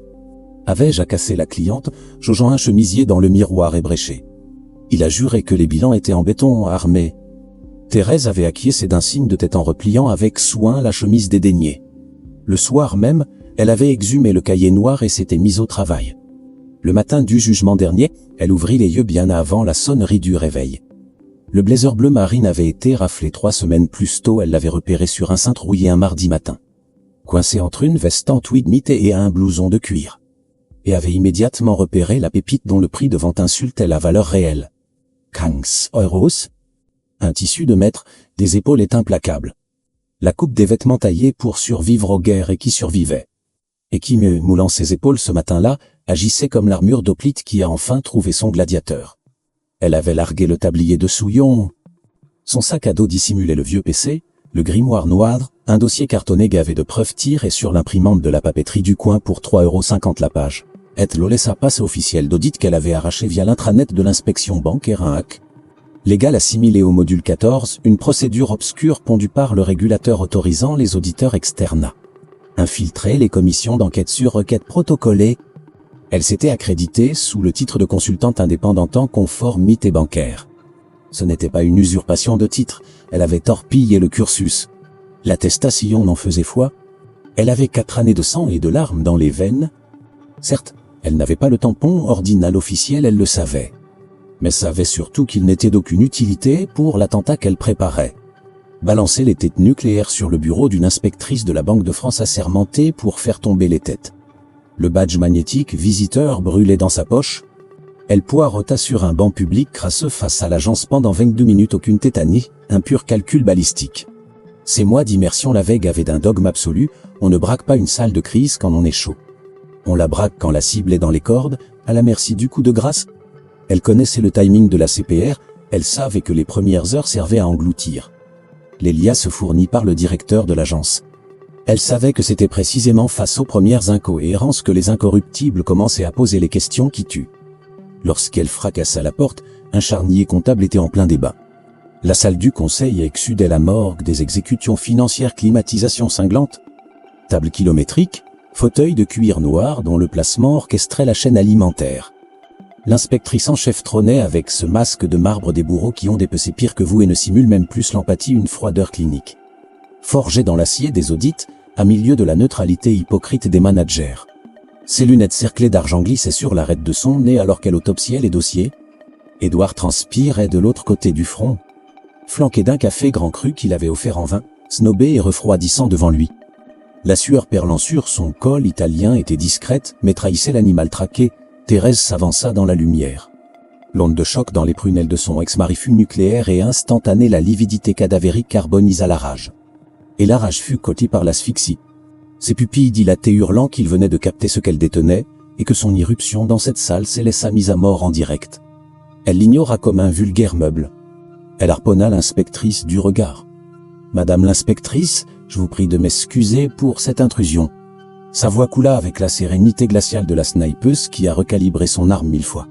Avais-je accassé la cliente, jaugeant un chemisier dans le miroir ébréché. Il a juré que les bilans étaient en béton armé. Thérèse avait acquiescé d'un signe de tête en repliant avec soin la chemise dédaignée. Le soir même, elle avait exhumé le cahier noir et s'était mise au travail. Le matin du jugement dernier, elle ouvrit les yeux bien avant la sonnerie du réveil. Le blazer bleu marine avait été raflé 3 semaines plus tôt, elle l'avait repéré sur un cintre rouillé un mardi matin, coincé entre une veste en tweed mitée et un blouson de cuir, et avait immédiatement repéré la pépite dont le prix de vente insultait la valeur réelle. 15 euros. Un tissu de maître, des épaules est implacable. La coupe des vêtements taillés pour survivre aux guerres et qui survivait. Et qui, moulant ses épaules ce matin-là, agissait comme l'armure d'hoplite qui a enfin trouvé son gladiateur. Elle avait largué le tablier de Souillon. Son sac à dos dissimulait le vieux PC, le grimoire noir, un dossier cartonné gavé de preuves tirées sur l'imprimante de la papeterie du coin pour 3,50 € la page. Et le laissa passe officiel d'audit qu'elle avait arraché via l'intranet de l'inspection bancaire un hack. Légal assimilé au module 14, une procédure obscure pondue par le régulateur autorisant les auditeurs externes à infiltrer les commissions d'enquête sur requête protocolée. Elle s'était accréditée sous le titre de consultante indépendante en conformité bancaire. Ce n'était pas une usurpation de titre, elle avait torpillé le cursus. L'attestation n'en faisait foi. Elle avait 4 années de sang et de larmes dans les veines. Certes, elle n'avait pas le tampon ordinal officiel, elle le savait. Mais savait surtout qu'il n'était d'aucune utilité pour l'attentat qu'elle préparait. Balancer les têtes nucléaires sur le bureau d'une inspectrice de la Banque de France assermentée pour faire tomber les têtes. Le badge magnétique visiteur brûlait dans sa poche. Elle poirota sur un banc public crasseux face à l'agence pendant 22 minutes, aucune tétanie, un pur calcul balistique. Ces mois d'immersion l'avaient gavée d'un dogme absolu, on ne braque pas une salle de crise quand on est chaud. On la braque quand la cible est dans les cordes, à la merci du coup de grâce. Elle connaissait le timing de la CPR, elle savait que les premières heures servaient à engloutir les liasses fournies par le directeur de l'agence. Elle savait que c'était précisément face aux premières incohérences que les incorruptibles commençaient à poser les questions qui tuent. Lorsqu'elle fracassa la porte, un charnier comptable était en plein débat. La salle du conseil exsudait la morgue des exécutions financières, climatisation cinglante, table kilométrique, fauteuil de cuir noir dont le placement orchestrait la chaîne alimentaire. L'inspectrice en chef trônait avec ce masque de marbre des bourreaux qui ont dépecé pire que vous et ne simulent même plus l'empathie, une froideur clinique. Forgée dans l'acier des audits, à milieu de la neutralité hypocrite des managers. Ses lunettes cerclées d'argent glissaient sur l'arête de son nez alors qu'elle autopsiait les dossiers. Édouard transpirait de l'autre côté du front, flanqué d'un café grand cru qu'il avait offert en vain, snobé et refroidissant devant lui. La sueur perlant sur son col italien était discrète, mais trahissait l'animal traqué. Thérèse s'avança dans la lumière. L'onde de choc dans les prunelles de son ex-mari fut nucléaire et instantanée, la lividité cadavérique carbonisa la rage. Et la rage fut cotie par l'asphyxie. Ses pupilles dilatées hurlant qu'il venait de capter ce qu'elle détenait, et que son irruption dans cette salle scellait sa mise à mort en direct. Elle l'ignora comme un vulgaire meuble. Elle harponna l'inspectrice du regard. « Madame l'inspectrice, je vous prie de m'excuser pour cette intrusion. » Sa voix coula avec la sérénité glaciale de la snipeuse qui a recalibré son arme 1000 fois.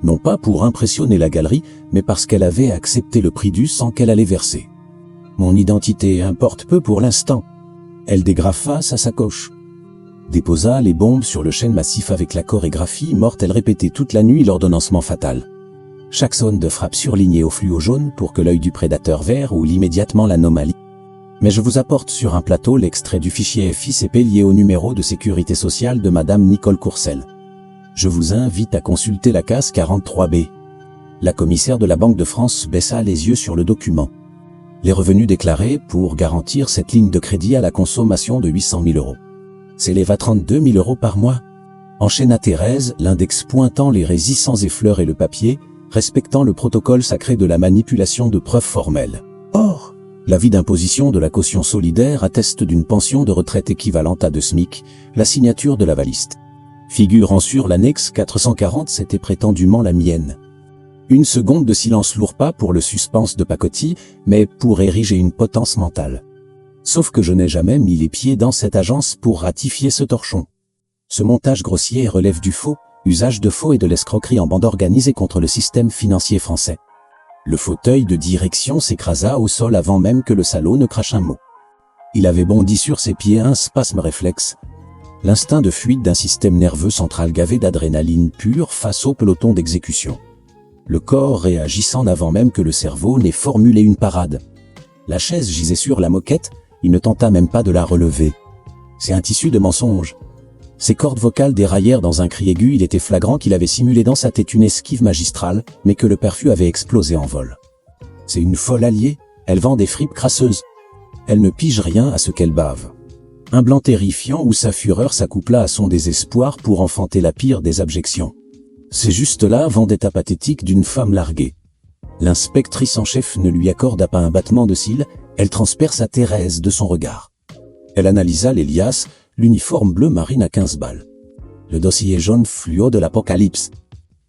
Non pas pour impressionner la galerie, mais parce qu'elle avait accepté le prix du sang qu'elle allait verser. « Mon identité importe peu pour l'instant. » Elle dégrafa sa sacoche. Déposa les bombes sur le chêne massif avec la chorégraphie morte. Elle répétait toute la nuit l'ordonnancement fatal. Chaque zone de frappe surlignée au fluo jaune pour que l'œil du prédateur vert roule immédiatement l'anomalie. Mais je vous apporte sur un plateau l'extrait du fichier FICP lié au numéro de sécurité sociale de Madame Nicole Courcelles. Je vous invite à consulter la case 43B. La commissaire de la Banque de France baissa les yeux sur le document. Les revenus déclarés pour garantir cette ligne de crédit à la consommation de 800 000 €. S'élèvent à 32 000 € par mois. Enchaîna Thérèse, l'index pointant les résits sans effleur et le papier, respectant le protocole sacré de la manipulation de preuves formelles. Or, l'avis d'imposition de la caution solidaire atteste d'une pension de retraite équivalente à 2 SMIC, la signature de l'avaliste. Figurant sur l'annexe 440, c'était prétendument la mienne. Une seconde de silence lourd, pas pour le suspense de pacotille, mais pour ériger une potence mentale. Sauf que je n'ai jamais mis les pieds dans cette agence pour ratifier ce torchon. Ce montage grossier relève du faux, usage de faux et de l'escroquerie en bande organisée contre le système financier français. Le fauteuil de direction s'écrasa au sol avant même que le salaud ne crache un mot. Il avait bondi sur ses pieds, un spasme réflexe. L'instinct de fuite d'un système nerveux central gavé d'adrénaline pure face au peloton d'exécution. Le corps réagissant avant même que le cerveau n'ait formulé une parade. La chaise gisait sur la moquette, il ne tenta même pas de la relever. C'est un tissu de mensonge. Ses cordes vocales déraillèrent dans un cri aigu. Il était flagrant qu'il avait simulé dans sa tête une esquive magistrale, mais que le perfus avait explosé en vol. C'est une folle alliée, elle vend des fripes crasseuses. Elle ne pige rien à ce qu'elle bave. Un blanc terrifiant où sa fureur s'accoupla à son désespoir pour enfanter la pire des abjections. C'est juste là vendetta pathétique d'une femme larguée. L'inspectrice en chef ne lui accorda pas un battement de cils, elle transperça Thérèse de son regard. Elle analysa les liasses, l'uniforme bleu marine à 15 balles. Le dossier jaune fluo de l'apocalypse.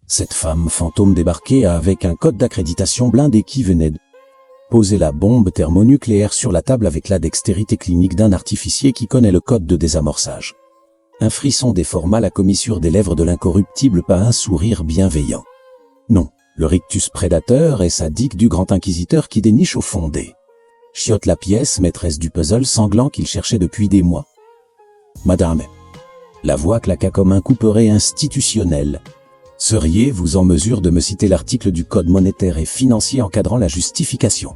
Cette femme fantôme débarquait avec un code d'accréditation blindé qui venait de poser la bombe thermonucléaire sur la table avec la dextérité clinique d'un artificier qui connaît le code de désamorçage. Un frisson déforma la commissure des lèvres de l'incorruptible, pas un sourire bienveillant. Non, le rictus prédateur est sadique du grand inquisiteur qui déniche au fond des chiottes la pièce maîtresse du puzzle sanglant qu'il cherchait depuis des mois. Madame, la voix claqua comme un couperet institutionnel. Seriez-vous en mesure de me citer l'article du Code monétaire et financier encadrant la justification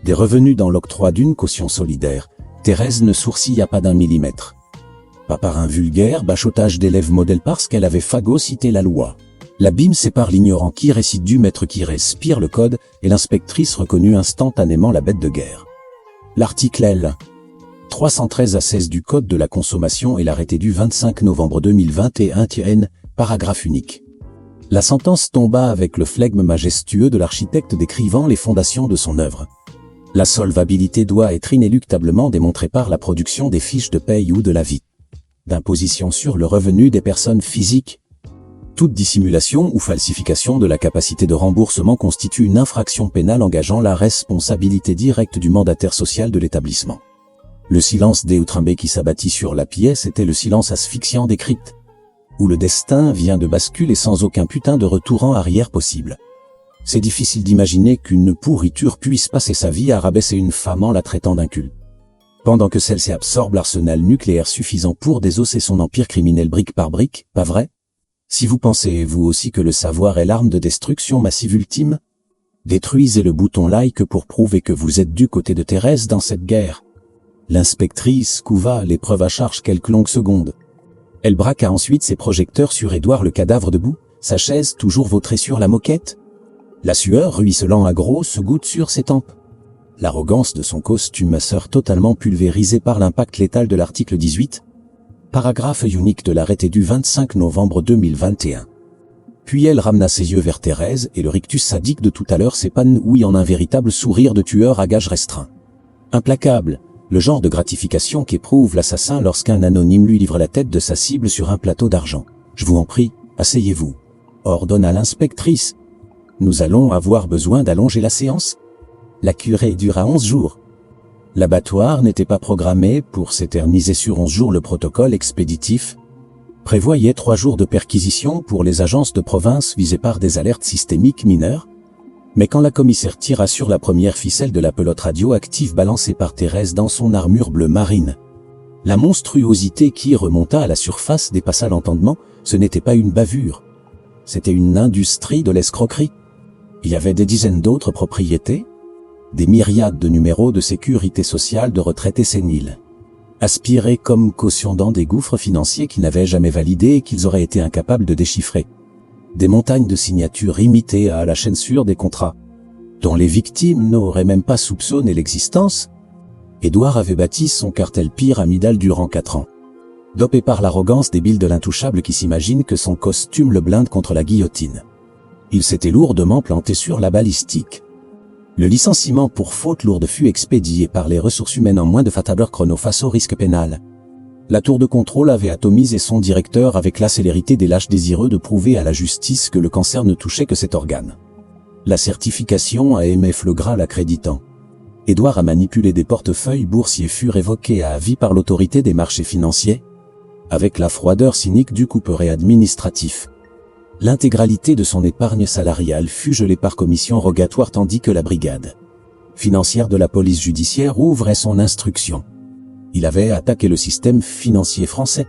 des revenus dans l'octroi d'une caution solidaire? Thérèse ne sourcilla pas d'un millimètre. Pas par un vulgaire bachotage d'élève modèle parce qu'elle avait phagocyté la loi. L'abîme sépare l'ignorant qui récite du maître qui respire le code et l'inspectrice reconnut instantanément la bête de guerre. L'article L. 313 à 16 du Code de la consommation et l'arrêté du 25 novembre 2021 paragraphe unique. La sentence tomba avec le flegme majestueux de l'architecte décrivant les fondations de son œuvre. La solvabilité doit être inéluctablement démontrée par la production des fiches de paye ou de l'avis d'imposition sur le revenu des personnes physiques. Toute dissimulation ou falsification de la capacité de remboursement constitue une infraction pénale engageant la responsabilité directe du mandataire social de l'établissement. Le silence d'Eutrimbé qui s'abattit sur la pièce était le silence asphyxiant des cryptes, où le destin vient de basculer sans aucun putain de retour en arrière possible. C'est difficile d'imaginer qu'une pourriture puisse passer sa vie à rabaisser une femme en la traitant d'inculte, pendant que celle-ci absorbe l'arsenal nucléaire suffisant pour désosser son empire criminel brique par brique, pas vrai? Si vous pensez, vous aussi, que le savoir est l'arme de destruction massive ultime, détruisez le bouton like pour prouver que vous êtes du côté de Thérèse dans cette guerre. L'inspectrice couva l'épreuve à charge quelques longues secondes. Elle braqua ensuite ses projecteurs sur Édouard le cadavre debout, sa chaise toujours vautrée sur la moquette. La sueur ruisselant à grosses gouttes sur ses tempes. L'arrogance de son costume sœur totalement pulvérisé par l'impact létal de l'article 18, paragraphe unique de l'arrêté du 25 novembre 2021. Puis elle ramena ses yeux vers Thérèse et le rictus sadique de tout à l'heure s'épanouit en un véritable sourire de tueur à gages restreint. Implacable, le genre de gratification qu'éprouve l'assassin lorsqu'un anonyme lui livre la tête de sa cible sur un plateau d'argent. « Je vous en prie, asseyez-vous », ordonna l'inspectrice. « Nous allons avoir besoin d'allonger la séance. La curée dura 11 jours. » L'abattoir n'était pas programmé pour s'éterniser sur 11 jours. Le protocole expéditif prévoyait 3 jours de perquisition pour les agences de province visées par des alertes systémiques mineures. Mais quand la commissaire tira sur la première ficelle de la pelote radioactive balancée par Thérèse dans son armure bleu marine, la monstruosité qui remonta à la surface dépassa l'entendement. Ce n'était pas une bavure. C'était une industrie de l'escroquerie. Il y avait des dizaines d'autres propriétés, des myriades de numéros de sécurité sociale de retraités séniles, aspirés comme caution dans des gouffres financiers qu'ils n'avaient jamais validés et qu'ils auraient été incapables de déchiffrer. Des montagnes de signatures imitées à la chaîne sûre des contrats, dont les victimes n'auraient même pas soupçonné l'existence. Édouard avait bâti son cartel pyramidal durant 4 ans. Dopé par l'arrogance débile de l'intouchable qui s'imagine que son costume le blinde contre la guillotine. Il s'était lourdement planté sur la balistique. Le licenciement pour faute lourde fut expédié par les ressources humaines en moins de 24 heures chrono face au risque pénal. La tour de contrôle avait atomisé son directeur avec la célérité des lâches désireux de prouver à la justice que le cancer ne touchait que cet organe. La certification à MF Le Gras l'accréditant. Édouard a manipulé des portefeuilles boursiers fut révoqué à vie par l'autorité des marchés financiers, avec la froideur cynique du couperet administratif. L'intégralité de son épargne salariale fut gelée par commission rogatoire tandis que la brigade financière de la police judiciaire ouvrait son instruction. Il avait attaqué le système financier français.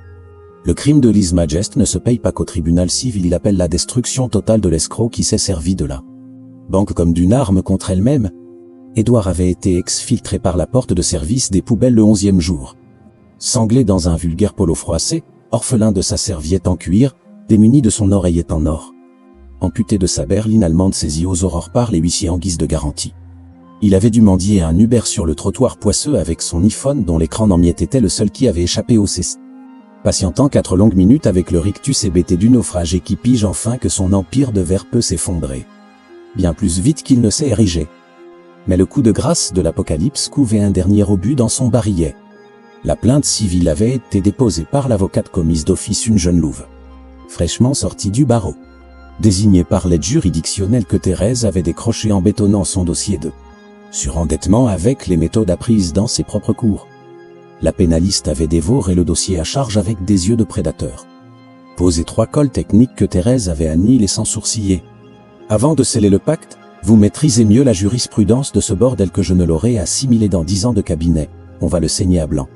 Le crime de Lise Majest ne se paye pas qu'au tribunal civil, il appelle la destruction totale de l'escroc qui s'est servi de la banque comme d'une arme contre elle-même. Édouard avait été exfiltré par la porte de service des poubelles le 11e jour. Sanglé dans un vulgaire polo froissé, orphelin de sa serviette en cuir, démuni de son oreillette en or, amputé de sa berline allemande saisie aux aurores par les huissiers en guise de garantie. Il avait dû mendier un Uber sur le trottoir poisseux avec son iPhone dont l'écran en miettes était le seul qui avait échappé au cesse. Patientant 4 longues minutes avec le rictus hébété du naufrage et qui pige enfin que son empire de verre peut s'effondrer. Bien plus vite qu'il ne s'est érigé. Mais le coup de grâce de l'apocalypse couvait un dernier obus dans son barillet. La plainte civile avait été déposée par l'avocate commise d'office, une jeune louve, fraîchement sortie du barreau. désigné par l'aide juridictionnelle que Thérèse avait décroché en bétonnant son dossier de surendettement avec les méthodes apprises dans ses propres cours. La pénaliste avait dévoré le dossier à charge avec des yeux de prédateur. Posez 3 cols techniques que Thérèse avait annihilés sans sourciller. Avant de sceller le pacte, vous maîtrisez mieux la jurisprudence de ce bordel que je ne l'aurai assimilé dans 10 ans de cabinet. On va le saigner à blanc.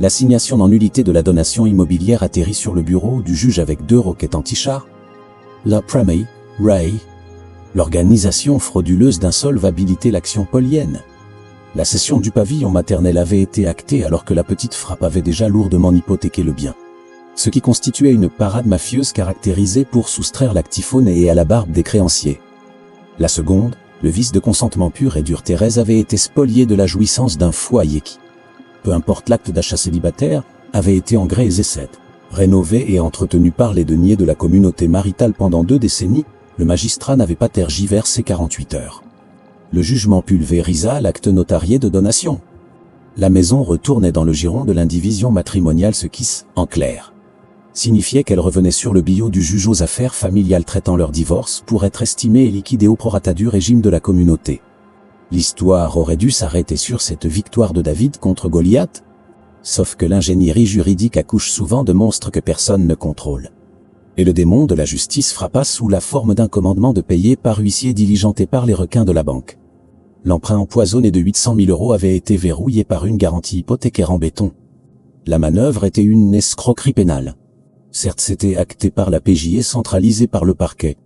L'assignation en nullité de la donation immobilière atterrit sur le bureau du juge avec 2 requêtes anti-char. La première, Ray. L'organisation frauduleuse d'insolvabilité l'action polienne. La cession du pavillon maternel avait été actée alors que la petite frappe avait déjà lourdement hypothéqué le bien. Ce qui constituait une parade mafieuse caractérisée pour soustraire l'actif au nez et à la barbe des créanciers. La seconde, le vice de consentement pur et dur Thérèse avait été spoliée de la jouissance d'un foyer qui, peu importe l'acte d'achat célibataire, avait été en grès et cède. Rénové et entretenu par les deniers de la communauté maritale pendant 2 décennies, le magistrat n'avait pas tergiversé 48 heures. Le jugement pulvérisa l'acte notarié de donation. La maison retournait dans le giron de l'indivision matrimoniale, ce qui, en clair, signifiait qu'elle revenait sur le billot du juge aux affaires familiales traitant leur divorce pour être estimée et liquidée au prorata du régime de la communauté. L'histoire aurait dû s'arrêter sur cette victoire de David contre Goliath, sauf que l'ingénierie juridique accouche souvent de monstres que personne ne contrôle. Et le démon de la justice frappa sous la forme d'un commandement de payer par huissier diligenté par les requins de la banque. L'emprunt empoisonné de 800 000 € avait été verrouillé par une garantie hypothécaire en béton. La manœuvre était une escroquerie pénale. Certes, c'était acté par la PJ et centralisé par le parquet.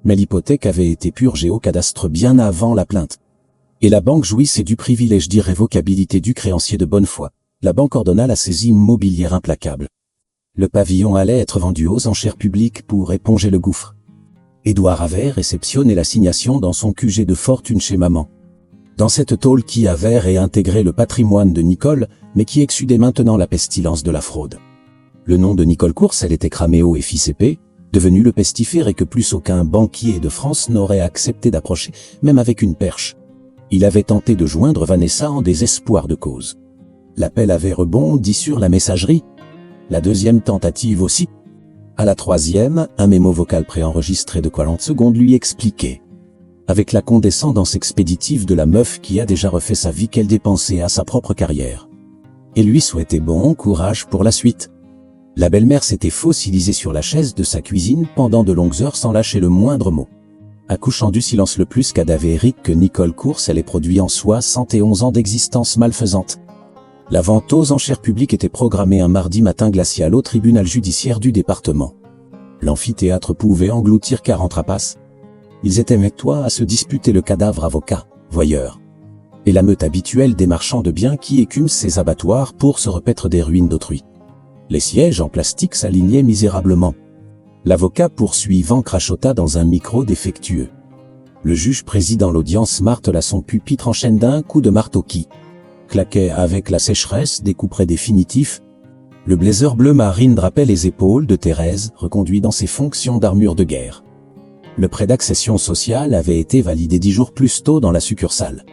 Mais l'hypothèque avait été purgée au cadastre bien avant la plainte. Et la banque jouissait du privilège d'irrévocabilité du créancier de bonne foi. La banque ordonna la saisie immobilière implacable. Le pavillon allait être vendu aux enchères publiques pour éponger le gouffre. Édouard avait réceptionné l'assignation dans son QG de fortune chez maman. Dans cette tôle qui avait réintégré le patrimoine de Nicole, mais qui exsudait maintenant la pestilence de la fraude. Le nom de Nicole Courcelles était cramé haut et FICP, devenu le pestiféré que plus aucun banquier de France n'aurait accepté d'approcher, même avec une perche. Il avait tenté de joindre Vanessa en désespoir de cause. L'appel avait rebondi sur la messagerie. La deuxième tentative aussi. À la troisième, un mémo vocal préenregistré de 40 secondes lui expliquait, avec la condescendance expéditive de la meuf qui a déjà refait sa vie, qu'elle dépensait à sa propre carrière. Et lui souhaitait bon courage pour la suite. La belle-mère s'était fossilisée sur la chaise de sa cuisine pendant de longues heures sans lâcher le moindre mot. Accouchant du silence le plus cadavérique que Nicole Courcelles ait produit en 71 ans d'existence malfaisante. La vente aux enchères publiques était programmée un mardi matin glacial au tribunal judiciaire du département. L'amphithéâtre pouvait engloutir 40 rapaces. Ils étaient mectois à se disputer le cadavre avocat, voyeur. Et la meute habituelle des marchands de biens qui écument ces abattoirs pour se repaître des ruines d'autrui. Les sièges en plastique s'alignaient misérablement. L'avocat poursuivant crachota dans un micro défectueux. Le juge président l'audience martela son pupitre en chaîne d'un coup de marteau qui claquait avec la sécheresse des couperets définitifs. Le blazer bleu marine drapait les épaules de Thérèse, reconduit dans ses fonctions d'armure de guerre. Le prêt d'accession sociale avait été validé 10 jours plus tôt dans la succursale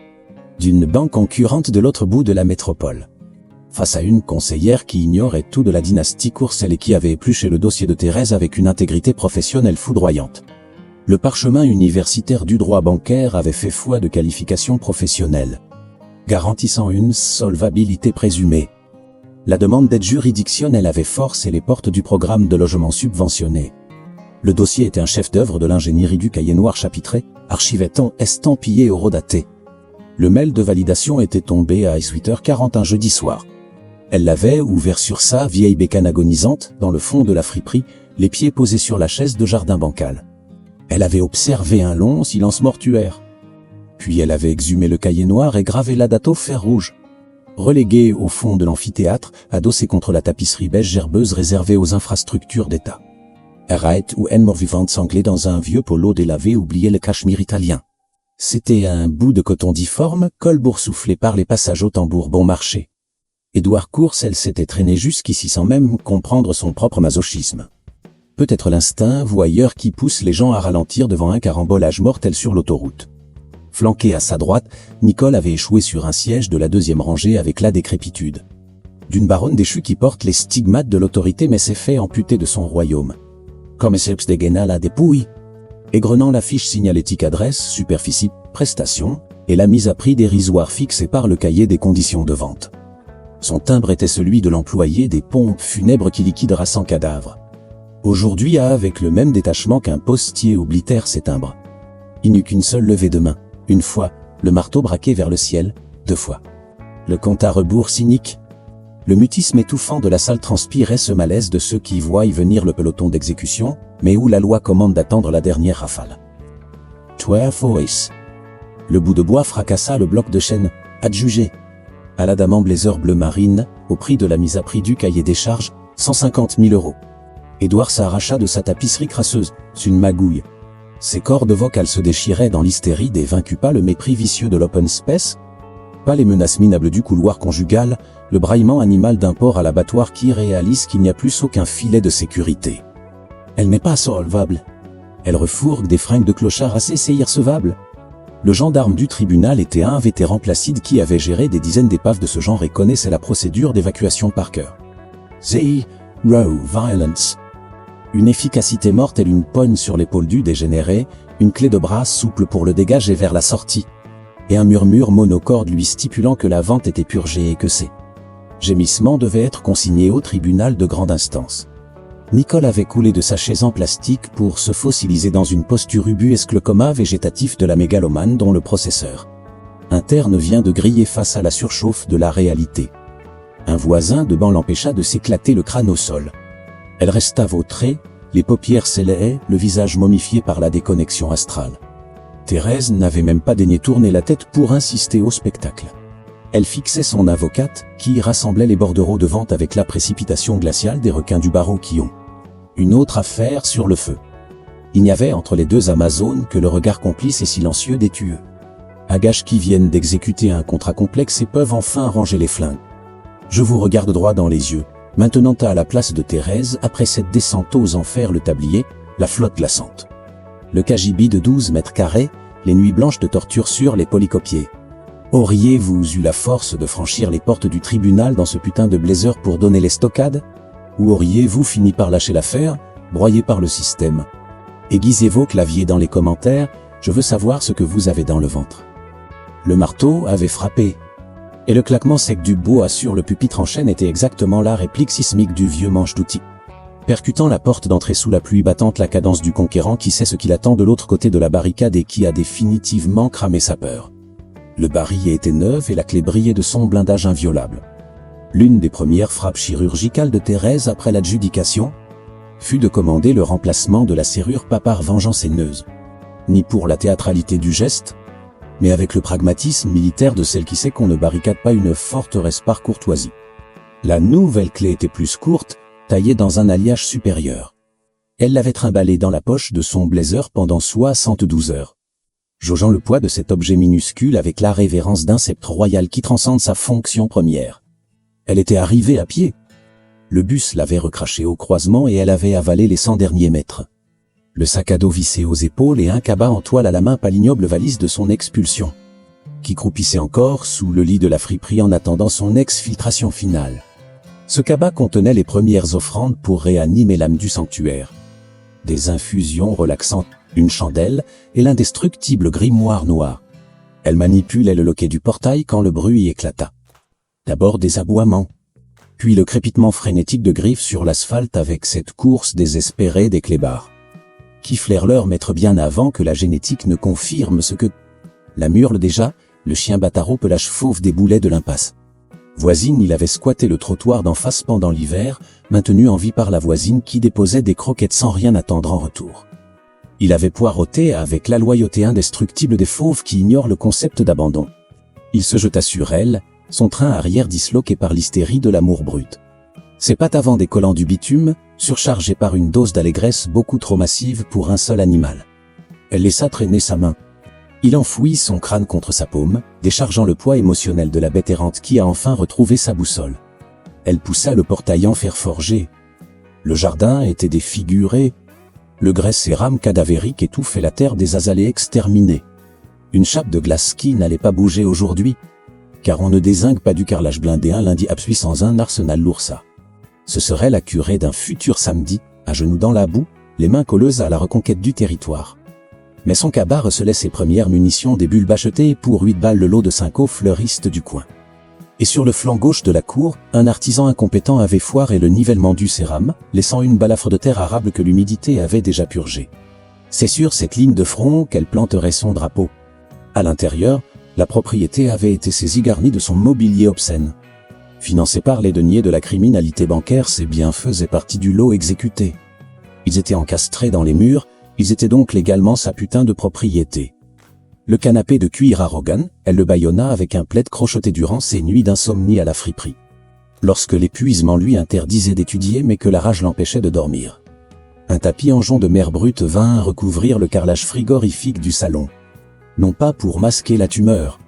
d'une banque concurrente de l'autre bout de la métropole. Face à une conseillère qui ignorait tout de la dynastie Courcelles et qui avait épluché le dossier de Thérèse avec une intégrité professionnelle foudroyante. Le parchemin universitaire du droit bancaire avait fait foi de qualifications professionnelles, garantissant une solvabilité présumée. La demande d'aide juridictionnelle avait forcé les portes du programme de logement subventionné. Le dossier était un chef-d'œuvre de l'ingénierie du cahier noir chapitré, archivettant estampillé eurodaté. Le mail de validation était tombé à 18h40 un jeudi soir. Elle l'avait ouvert sur sa vieille bécane agonisante, dans le fond de la friperie, les pieds posés sur la chaise de jardin bancal. Elle avait observé un long silence mortuaire. Puis elle avait exhumé le cahier noir et gravé la date au fer rouge. Reléguée au fond de l'amphithéâtre, adossée contre la tapisserie beige gerbeuse réservée aux infrastructures d'État. Arrête ou une mort-vivante sanglée dans un vieux polo délavé oubliait le cachemire italien. C'était un bout de coton difforme, col boursouflé par les passages au tambour bon marché. Édouard Courcelles s'était traîné jusqu'ici sans même comprendre son propre masochisme. Peut-être l'instinct voyeur qui pousse les gens à ralentir devant un carambolage mortel sur l'autoroute. Flanquée à sa droite, Nicole avait échoué sur un siège de la deuxième rangée avec la décrépitude d'une baronne déchue qui porte les stigmates de l'autorité mais s'est fait amputer de son royaume. Comme Seps dégaina la dépouille. égrenant la fiche signalétique adresse, superficie, prestation, et la mise à prix dérisoire fixée par le cahier des conditions de vente. Son timbre était celui de l'employé des pompes funèbres qui liquidera 100 cadavres. Aujourd'hui, avec le même détachement qu'un postier oblitère ses timbres. Il n'eut qu'une seule levée de main, une fois, le marteau braqué vers le ciel, 2 fois. Le compte à rebours cynique. Le mutisme étouffant de la salle transpirait ce malaise de ceux qui voient y venir le peloton d'exécution, mais où la loi commande d'attendre la dernière rafale. 12 voice. Le bout de bois fracassa le bloc de chêne, adjugé. À l'adamant blazer bleu marine, au prix de la mise à prix du cahier des charges, 150 000 €. Édouard s'arracha de sa tapisserie crasseuse, une magouille. Ses cordes vocales se déchiraient dans l'hystérie des vaincus, pas le mépris vicieux de l'open space, pas les menaces minables du couloir conjugal, le braillement animal d'un port à l'abattoir qui réalise qu'il n'y a plus aucun filet de sécurité. Elle n'est pas solvable. Elle refourgue des fringues de clochard assez irrecevables. Le gendarme du tribunal était un vétéran placide qui avait géré des dizaines d'épaves de ce genre et connaissait la procédure d'évacuation par cœur. Zero violence. Une efficacité mortelle, une poigne sur l'épaule du dégénéré, une clé de bras souple pour le dégager vers la sortie, et un murmure monocorde lui stipulant que la vente était purgée et que ses gémissements devaient être consignés au tribunal de grande instance. Nicole avait coulé de sa chaise en plastique pour se fossiliser dans une posture ubuesque, le coma végétatif de la mégalomane dont le processeur interne vient de griller face à la surchauffe de la réalité. Un voisin de banc l'empêcha de s'éclater le crâne au sol. Elle resta vautrée, les paupières scellées, le visage momifié par la déconnexion astrale. Thérèse n'avait même pas daigné tourner la tête pour insister au spectacle. Elle fixait son avocate, qui rassemblait les bordereaux de vente avec la précipitation glaciale des requins du barreau qui ont une autre affaire sur le feu. Il n'y avait entre les deux Amazones que le regard complice et silencieux des tueux. Agaches qui viennent d'exécuter un contrat complexe et peuvent enfin ranger les flingues. Je vous regarde droit dans les yeux, maintenant à la place de Thérèse, après cette descente aux enfers, le tablier, la flotte glaçante. Le cagibi de 12 mètres carrés, les nuits blanches de torture sur les polycopiers. Auriez-vous eu la force de franchir les portes du tribunal dans ce putain de blazer pour donner les stockades? Ou auriez-vous fini par lâcher l'affaire, broyé par le système? Aiguisez vos claviers dans les commentaires, je veux savoir ce que vous avez dans le ventre. Le marteau avait frappé. Et le claquement sec du bois sur le pupitre en chêne était exactement la réplique sismique du vieux manche d'outil. Percutant la porte d'entrée sous la pluie battante, la cadence du conquérant qui sait ce qu'il attend de l'autre côté de la barricade et qui a définitivement cramé sa peur. Le barillet était neuf et la clé brillait de son blindage inviolable. L'une des premières frappes chirurgicales de Thérèse après l'adjudication fut de commander le remplacement de la serrure, pas par vengeance haineuse, ni pour la théâtralité du geste, mais avec le pragmatisme militaire de celle qui sait qu'on ne barricade pas une forteresse par courtoisie. La nouvelle clé était plus courte, taillée dans un alliage supérieur. Elle l'avait trimballée dans la poche de son blazer pendant 72 heures. Jaugeant le poids de cet objet minuscule avec la révérence d'un sceptre royal qui transcende sa fonction première. Elle était arrivée à pied. Le bus l'avait recraché au croisement et elle avait avalé les 100 derniers mètres. Le sac à dos vissé aux épaules et un cabas en toile à la main, pas l'ignoble valise de son expulsion, qui croupissait encore sous le lit de la friperie en attendant son exfiltration finale. Ce cabas contenait les premières offrandes pour réanimer l'âme du sanctuaire. Des infusions relaxantes, une chandelle et l'indestructible grimoire noir. Elle manipulait le loquet du portail quand le bruit éclata. D'abord des aboiements, puis le crépitement frénétique de griffes sur l'asphalte avec cette course désespérée des clébards, qui flairent leur maître bien avant que la génétique ne confirme ce que la murle déjà, le chien bâtard pelage fauve des boulets de l'impasse. Voisine, il avait squatté le trottoir d'en face pendant l'hiver, maintenu en vie par la voisine qui déposait des croquettes sans rien attendre en retour. Il avait poireauté avec la loyauté indestructible des fauves qui ignorent le concept d'abandon. Il se jeta sur elle, son train arrière disloqué par l'hystérie de l'amour brut. Ses pattes avant décollant du bitume, surchargées par une dose d'allégresse beaucoup trop massive pour un seul animal. Elle laissa traîner sa main. Il enfouit son crâne contre sa paume, déchargeant le poids émotionnel de la bête errante qui a enfin retrouvé sa boussole. Elle poussa le portail en fer forgé. Le jardin était défiguré. Le grès cérame cadavérique étouffait la terre des azalées exterminées. Une chape de glace qui n'allait pas bouger aujourd'hui, car on ne dézingue pas du carrelage blindé un lundi absui sans un arsenal l'oursa. Ce serait la curée d'un futur samedi, à genoux dans la boue, les mains colleuses à la reconquête du territoire. Mais son cabas recelait ses premières munitions des bulles achetées pour 8 balles le lot de 5 aux fleuristes du coin. Et sur le flanc gauche de la cour, un artisan incompétent avait foiré le nivellement du céram, laissant une balafre de terre arable que l'humidité avait déjà purgée. C'est sur cette ligne de front qu'elle planterait son drapeau. À l'intérieur, la propriété avait été saisie garnie de son mobilier obscène. Financé par les deniers de la criminalité bancaire, ces biens faisaient partie du lot exécuté. Ils étaient encastrés dans les murs, ils étaient donc légalement sa putain de propriété. Le canapé de cuir à Rogan, elle le bâillonna avec un plaid crocheté durant ses nuits d'insomnie à la friperie. Lorsque l'épuisement lui interdisait d'étudier mais que la rage l'empêchait de dormir. Un tapis en jonc de mer brute vint recouvrir le carrelage frigorifique du salon. Non pas pour masquer la tumeur,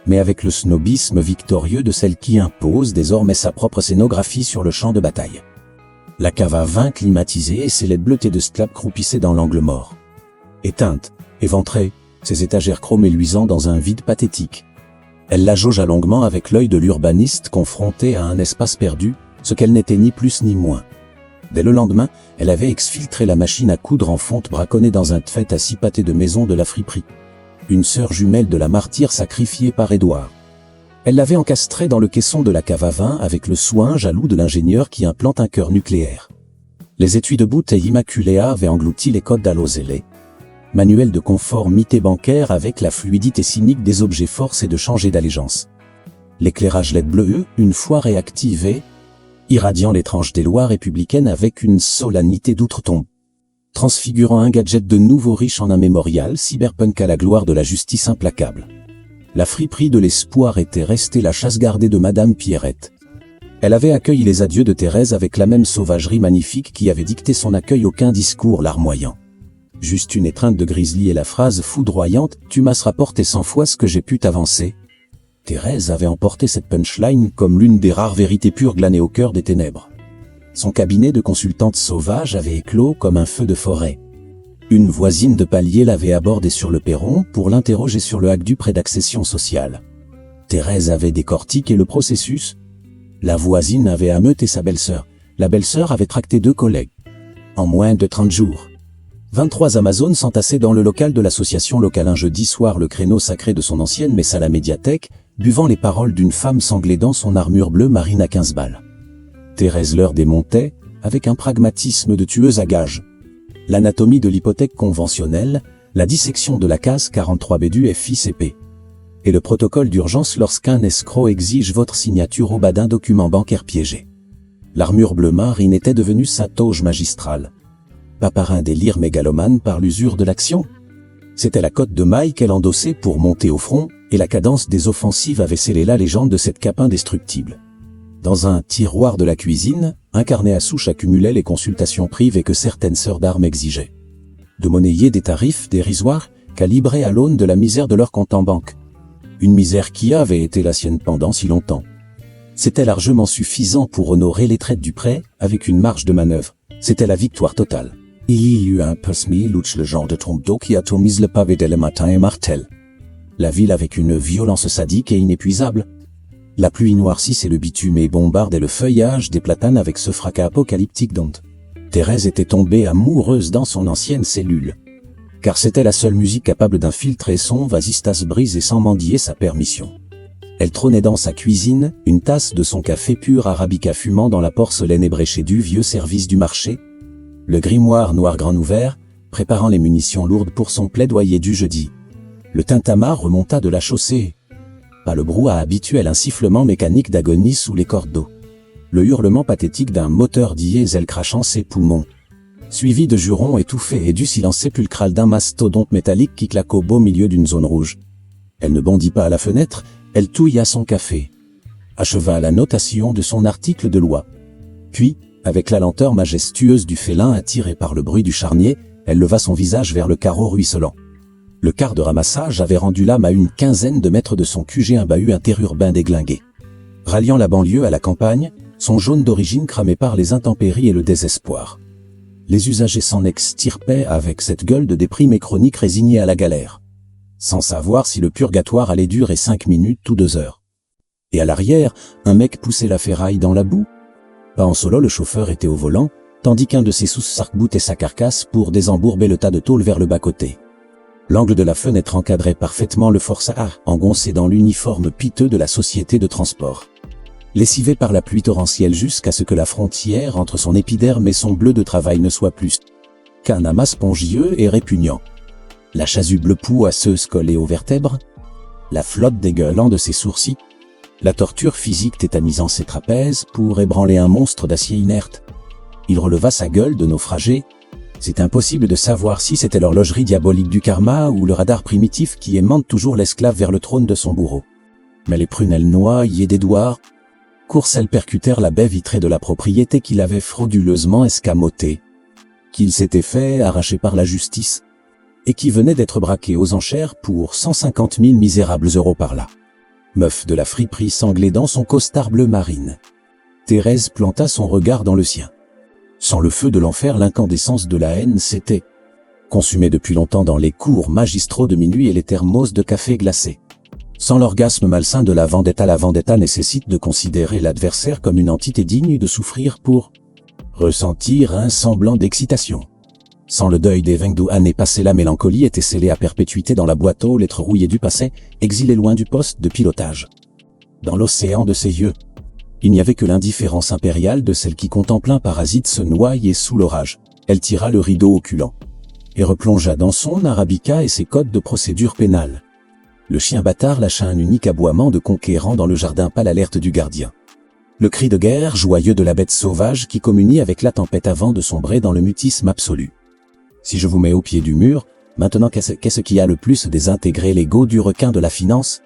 mais avec le snobisme victorieux de celle qui impose désormais sa propre scénographie sur le champ de bataille. La cave à vin climatisée et ses LED bleutées de Stlap croupissaient dans l'angle mort. Éteintes, éventrées, ses étagères chromées luisant dans un vide pathétique. Elle la jaugea longuement avec l'œil de l'urbaniste confronté à un espace perdu, ce qu'elle n'était ni plus ni moins. Dès le lendemain, elle avait exfiltré la machine à coudre en fonte braconnée dans un tfait à 6 pâtés de maison de la friperie. Une sœur jumelle de la martyre sacrifiée par Édouard. Elle l'avait encastrée dans le caisson de la cave à vin avec le soin jaloux de l'ingénieur qui implante un cœur nucléaire. Les étuis de bouteilles immaculées avaient englouti les codes d'Allosélé. Manuel de conformité bancaire avec la fluidité cynique des objets forcés de changer d'allégeance. L'éclairage LED bleu, une fois réactivé, irradiant les tranches des lois républicaines avec une solennité d'outre-tombe. Transfigurant un gadget de nouveau riche en un mémorial cyberpunk à la gloire de la justice implacable. La friperie de l'espoir était restée la chasse gardée de Madame Pierrette. Elle avait accueilli les adieux de Thérèse avec la même sauvagerie magnifique qui avait dicté son accueil, aucun discours larmoyant. Juste une étreinte de Grizzly et la phrase foudroyante « Tu m'as rapporté 100 fois ce que j'ai pu t'avancer ». Thérèse avait emporté cette punchline comme l'une des rares vérités pures glanées au cœur des ténèbres. Son cabinet de consultante sauvage avait éclos comme un feu de forêt. Une voisine de palier l'avait abordé sur le perron pour l'interroger sur le hack du prêt d'accession sociale. Thérèse avait décortiqué le processus. La voisine avait ameuté sa belle-sœur. La belle-sœur avait tracté 2 collègues. En moins de 30 jours. 23 Amazones s'entassaient dans le local de l'association locale un jeudi soir, le créneau sacré de son ancienne messe à la médiathèque, buvant les paroles d'une femme sanglée dans son armure bleue marine à 15 balles. Thérèse leur démontait, avec un pragmatisme de tueuse à gages. L'anatomie de l'hypothèque conventionnelle, la dissection de la case 43B du FICP. Et le protocole d'urgence lorsqu'un escroc exige votre signature au bas d'un document bancaire piégé. L'armure bleue marine était devenue sa toge magistrale. Pas par un délire mégalomane par l'usure de l'action. C'était la cotte de maille qu'elle endossait pour monter au front, et la cadence des offensives avait scellé la légende de cette cape indestructible. Dans un tiroir de la cuisine, un carnet à souche accumulait les consultations privées que certaines sœurs d'armes exigeaient. De monnayer des tarifs dérisoires, calibrés à l'aune de la misère de leur compte en banque. Une misère qui avait été la sienne pendant si longtemps. C'était largement suffisant pour honorer les traites du prêt, avec une marge de manœuvre. C'était la victoire totale. Il y eut un pesmi louche, le genre de trompe d'eau qui atomise le pavé dès le matin et martèle. La ville avec une violence sadique et inépuisable. La pluie noircissait le bitume et bombardait le feuillage des platanes avec ce fracas apocalyptique dont Thérèse était tombée amoureuse dans son ancienne cellule. Car c'était la seule musique capable d'infiltrer son vasistas brisé sans mendier sa permission. Elle trônait dans sa cuisine, une tasse de son café pur arabica fumant dans la porcelaine ébréchée du vieux service du marché. Le grimoire noir grand ouvert, préparant les munitions lourdes pour son plaidoyer du jeudi. Le tintamarre remonta de la chaussée. Pas le brouhaha habituel, un sifflement mécanique d'agonie sous les cordes d'eau. Le hurlement pathétique d'un moteur diesel crachant ses poumons. Suivi de jurons étouffés et du silence sépulcral d'un mastodonte métallique qui claque au beau milieu d'une zone rouge. Elle ne bondit pas à la fenêtre, elle touilla son café. Acheva la notation de son article de loi. Puis, avec la lenteur majestueuse du félin attiré par le bruit du charnier, elle leva son visage vers le carreau ruisselant. Le quart de ramassage avait rendu l'âme à une quinzaine de mètres de son QG un bahut interurbain déglingué. Ralliant la banlieue à la campagne, son jaune d'origine cramé par les intempéries et le désespoir. Les usagers s'en extirpaient avec cette gueule de déprimés chroniques résignés à la galère. Sans savoir si le purgatoire allait durer 5 minutes ou 2 heures. Et à l'arrière, un mec poussait la ferraille dans la boue. Pas en solo, le chauffeur était au volant, tandis qu'un de ses sous s'arc-boutait sa carcasse pour désembourber le tas de tôle vers le bas-côté. L'angle de la fenêtre encadrait parfaitement le forçat engoncé dans l'uniforme piteux de la société de transport. Lessivé par la pluie torrentielle jusqu'à ce que la frontière entre son épiderme et son bleu de travail ne soit plus qu'un amas spongieux et répugnant. La chasuble poisseuse collée aux vertèbres, la flotte dégueulant de ses sourcils, la torture physique tétanisant ses trapèzes pour ébranler un monstre d'acier inerte. Il releva sa gueule de naufragé. C'est impossible de savoir si c'était l'horlogerie diabolique du karma ou le radar primitif qui aimante toujours l'esclave vers le trône de son bourreau. Mais les prunelles noyées d'Édouard Courcelles percutèrent la baie vitrée de la propriété qu'il avait frauduleusement escamotée, qu'il s'était fait arracher par la justice, et qui venait d'être braquée aux enchères pour 150 000 misérables euros par là. Meuf de la friperie sanglée dans son costard bleu marine. Thérèse planta son regard dans le sien. Sans le feu de l'enfer, l'incandescence de la haine s'était consumée depuis longtemps dans les cours magistraux de minuit et les thermos de café glacé. Sans l'orgasme malsain de la vendetta nécessite de considérer l'adversaire comme une entité digne de souffrir pour ressentir un semblant d'excitation. Sans le deuil des 22 années passées, la mélancolie était scellée à perpétuité dans la boîte aux lettres rouillées du passé, exilée loin du poste de pilotage. Dans l'océan de ses yeux, il n'y avait que l'indifférence impériale de celle qui contemple un parasite se noyer sous l'orage. Elle tira le rideau occulant et replongea dans son arabica et ses codes de procédure pénale. Le chien bâtard lâcha un unique aboiement de conquérant dans le jardin pâle alerte du gardien. Le cri de guerre joyeux de la bête sauvage qui communie avec la tempête avant de sombrer dans le mutisme absolu. Si je vous mets au pied du mur, maintenant qu'est-ce qui a le plus désintégré l'ego du requin de la finance?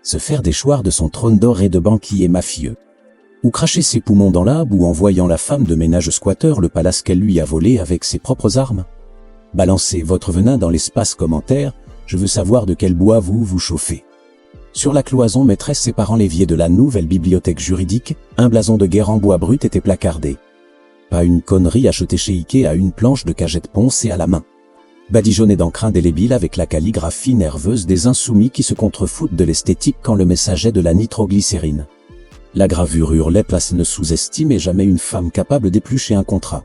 Se faire déchoir de son trône d'or et de banquier mafieux. Ou cracher ses poumons dans la boue en voyant la femme de ménage squatteur le palace qu'elle lui a volé avec ses propres armes. Balancez votre venin dans l'espace commentaire, je veux savoir de quel bois vous chauffez. Sur la cloison maîtresse séparant l'évier de la nouvelle bibliothèque juridique, un blason de guerre en bois brut était placardé. Pas une connerie achetée chez Ikea à une planche de cagette poncée à la main. Badigeonnée d'encre indélébile avec la calligraphie nerveuse des insoumis qui se contrefoutent de l'esthétique quand le message est de la nitroglycérine. La gravure hurlait place ne sous-estimez jamais une femme capable d'éplucher un contrat.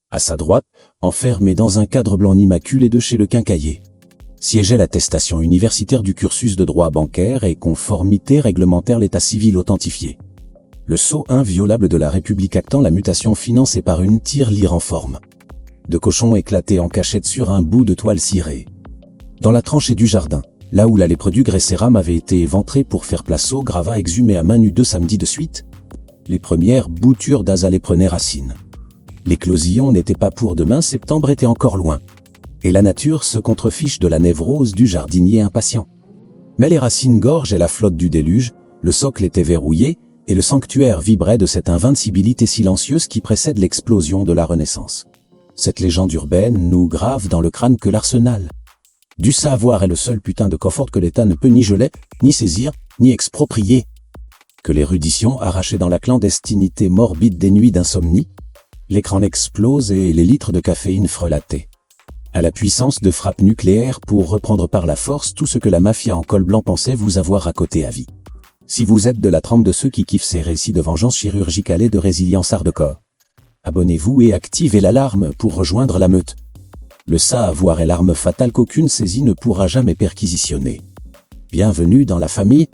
À sa droite, enfermée dans un cadre blanc immaculé de chez le quincaillier, siégeait l'attestation universitaire du cursus de droit bancaire et conformité réglementaire l'état civil authentifié. Le sceau inviolable de la République actant la mutation financée par une tirelire en forme de cochon éclaté en cachette sur un bout de toile cirée. Dans la tranchée du jardin, là où la lèpre du Grésséram avait été éventrée pour faire place au gravat exhumé à main nue 2 samedis de suite, les premières boutures d'azalée prenaient racine. L'éclosion n'était pas pour demain, septembre était encore loin. Et la nature se contrefiche de la névrose du jardinier impatient. Mais les racines gorgeaient la flotte du déluge, le socle était verrouillé, et le sanctuaire vibrait de cette invincibilité silencieuse qui précède l'explosion de la Renaissance. Cette légende urbaine nous grave dans le crâne que l'arsenal du savoir est le seul putain de coffre que l'État ne peut ni geler, ni saisir, ni exproprier. Que l'érudition arrachée dans la clandestinité morbide des nuits d'insomnie, l'écran explose et les litres de caféine frelatés. À la puissance de frappe nucléaire pour reprendre par la force tout ce que la mafia en col blanc pensait vous avoir racoté à vie. Si vous êtes de la trempe de ceux qui kiffent ces récits de vengeance chirurgicale et de résilience hardcore, abonnez-vous et activez l'alarme pour rejoindre la meute. Le savoir est l'arme fatale qu'aucune saisie ne pourra jamais perquisitionner. Bienvenue dans la famille.